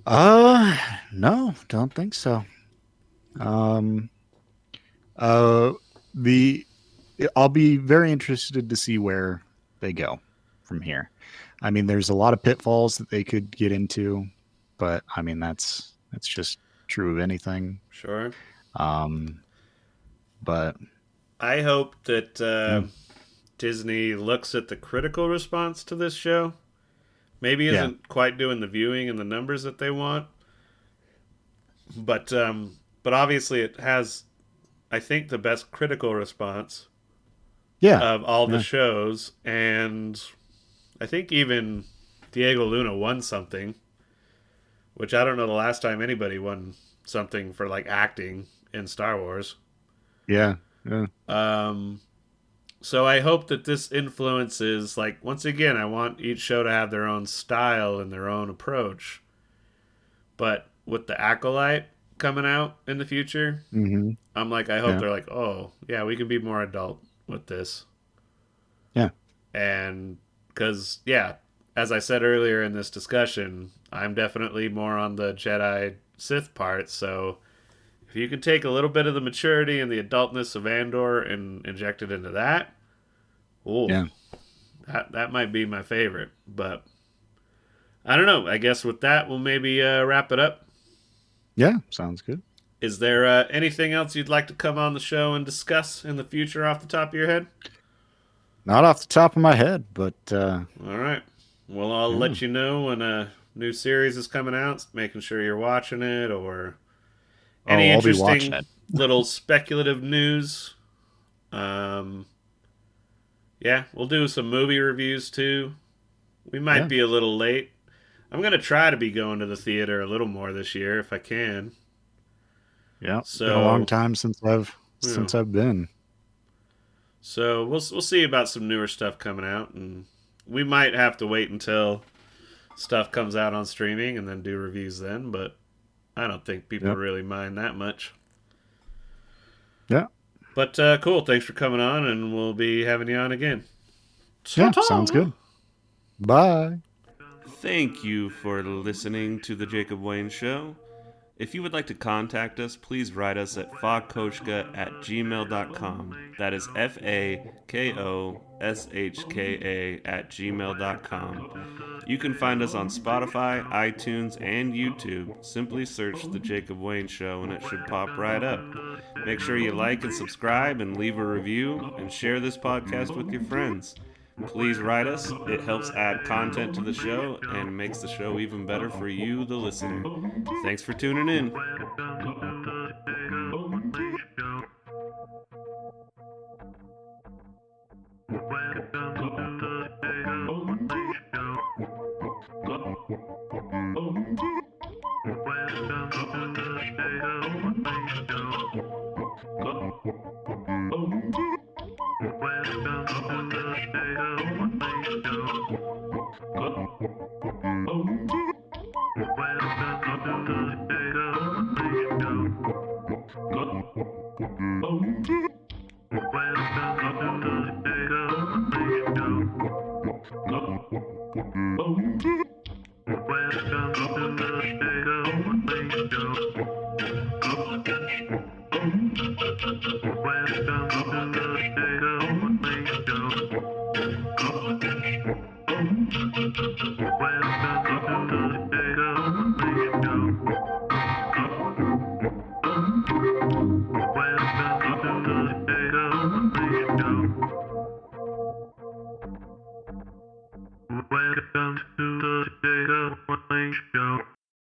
No, don't think so. Uh the I'll be very interested to see where they go from here. I mean, there's a lot of pitfalls that they could get into, but I mean that's just true of anything.
Sure.
But
I hope that Disney looks at the critical response to this show. Maybe isn't quite doing the viewing and the numbers that they want, but obviously it has, I think, the best critical response of all the shows, and I think even Diego Luna won something, which I don't know the last time anybody won something for like acting in Star Wars.
Yeah.
So I hope that this influences, like, once again, I want each show to have their own style and their own approach. But with the Acolyte coming out in the future, I'm like, I hope they're like, oh, yeah, we can be more adult with this.
Yeah.
And because, yeah, as I said earlier in this discussion, I'm definitely more on the Jedi Sith part. So if you can take a little bit of the maturity and the adultness of Andor and inject it into that, that might be my favorite. But I don't know. I guess with that, we'll maybe wrap it up.
Yeah, sounds good.
Is there anything else you'd like to come on the show and discuss in the future off the top of your head?
Not off the top of my head, but
all right. Well, I'll let you know when a new series is coming out, making sure you're watching it, or any
I'll be watching
interesting
it.
little speculative news. Yeah, we'll do some movie reviews too. We might be a little late. I'm going to try to be going to the theater a little more this year if I can.
Yeah, it's
so
been a long time since I've been.
So we'll see about some newer stuff coming out, and we might have to wait until stuff comes out on streaming and then do reviews then, but I don't think people really mind that much.
Yeah.
But cool, thanks for coming on, and we'll be having you on again.
Yeah, sounds good. Bye.
Thank you for listening to The Jacob Wayne Show. If you would like to contact us, please write us at fakoshka@gmail.com. That is FAKOSHKA@gmail.com. You can find us on Spotify, iTunes, and YouTube. Simply search The Jacob Wayne Show and it should pop right up. Make sure you like and subscribe and leave a review and share this podcast with your friends. Please write us. It helps add content to the show and makes the show even better for you, the listener. Thanks for tuning in. Welcome to the TJWS Show.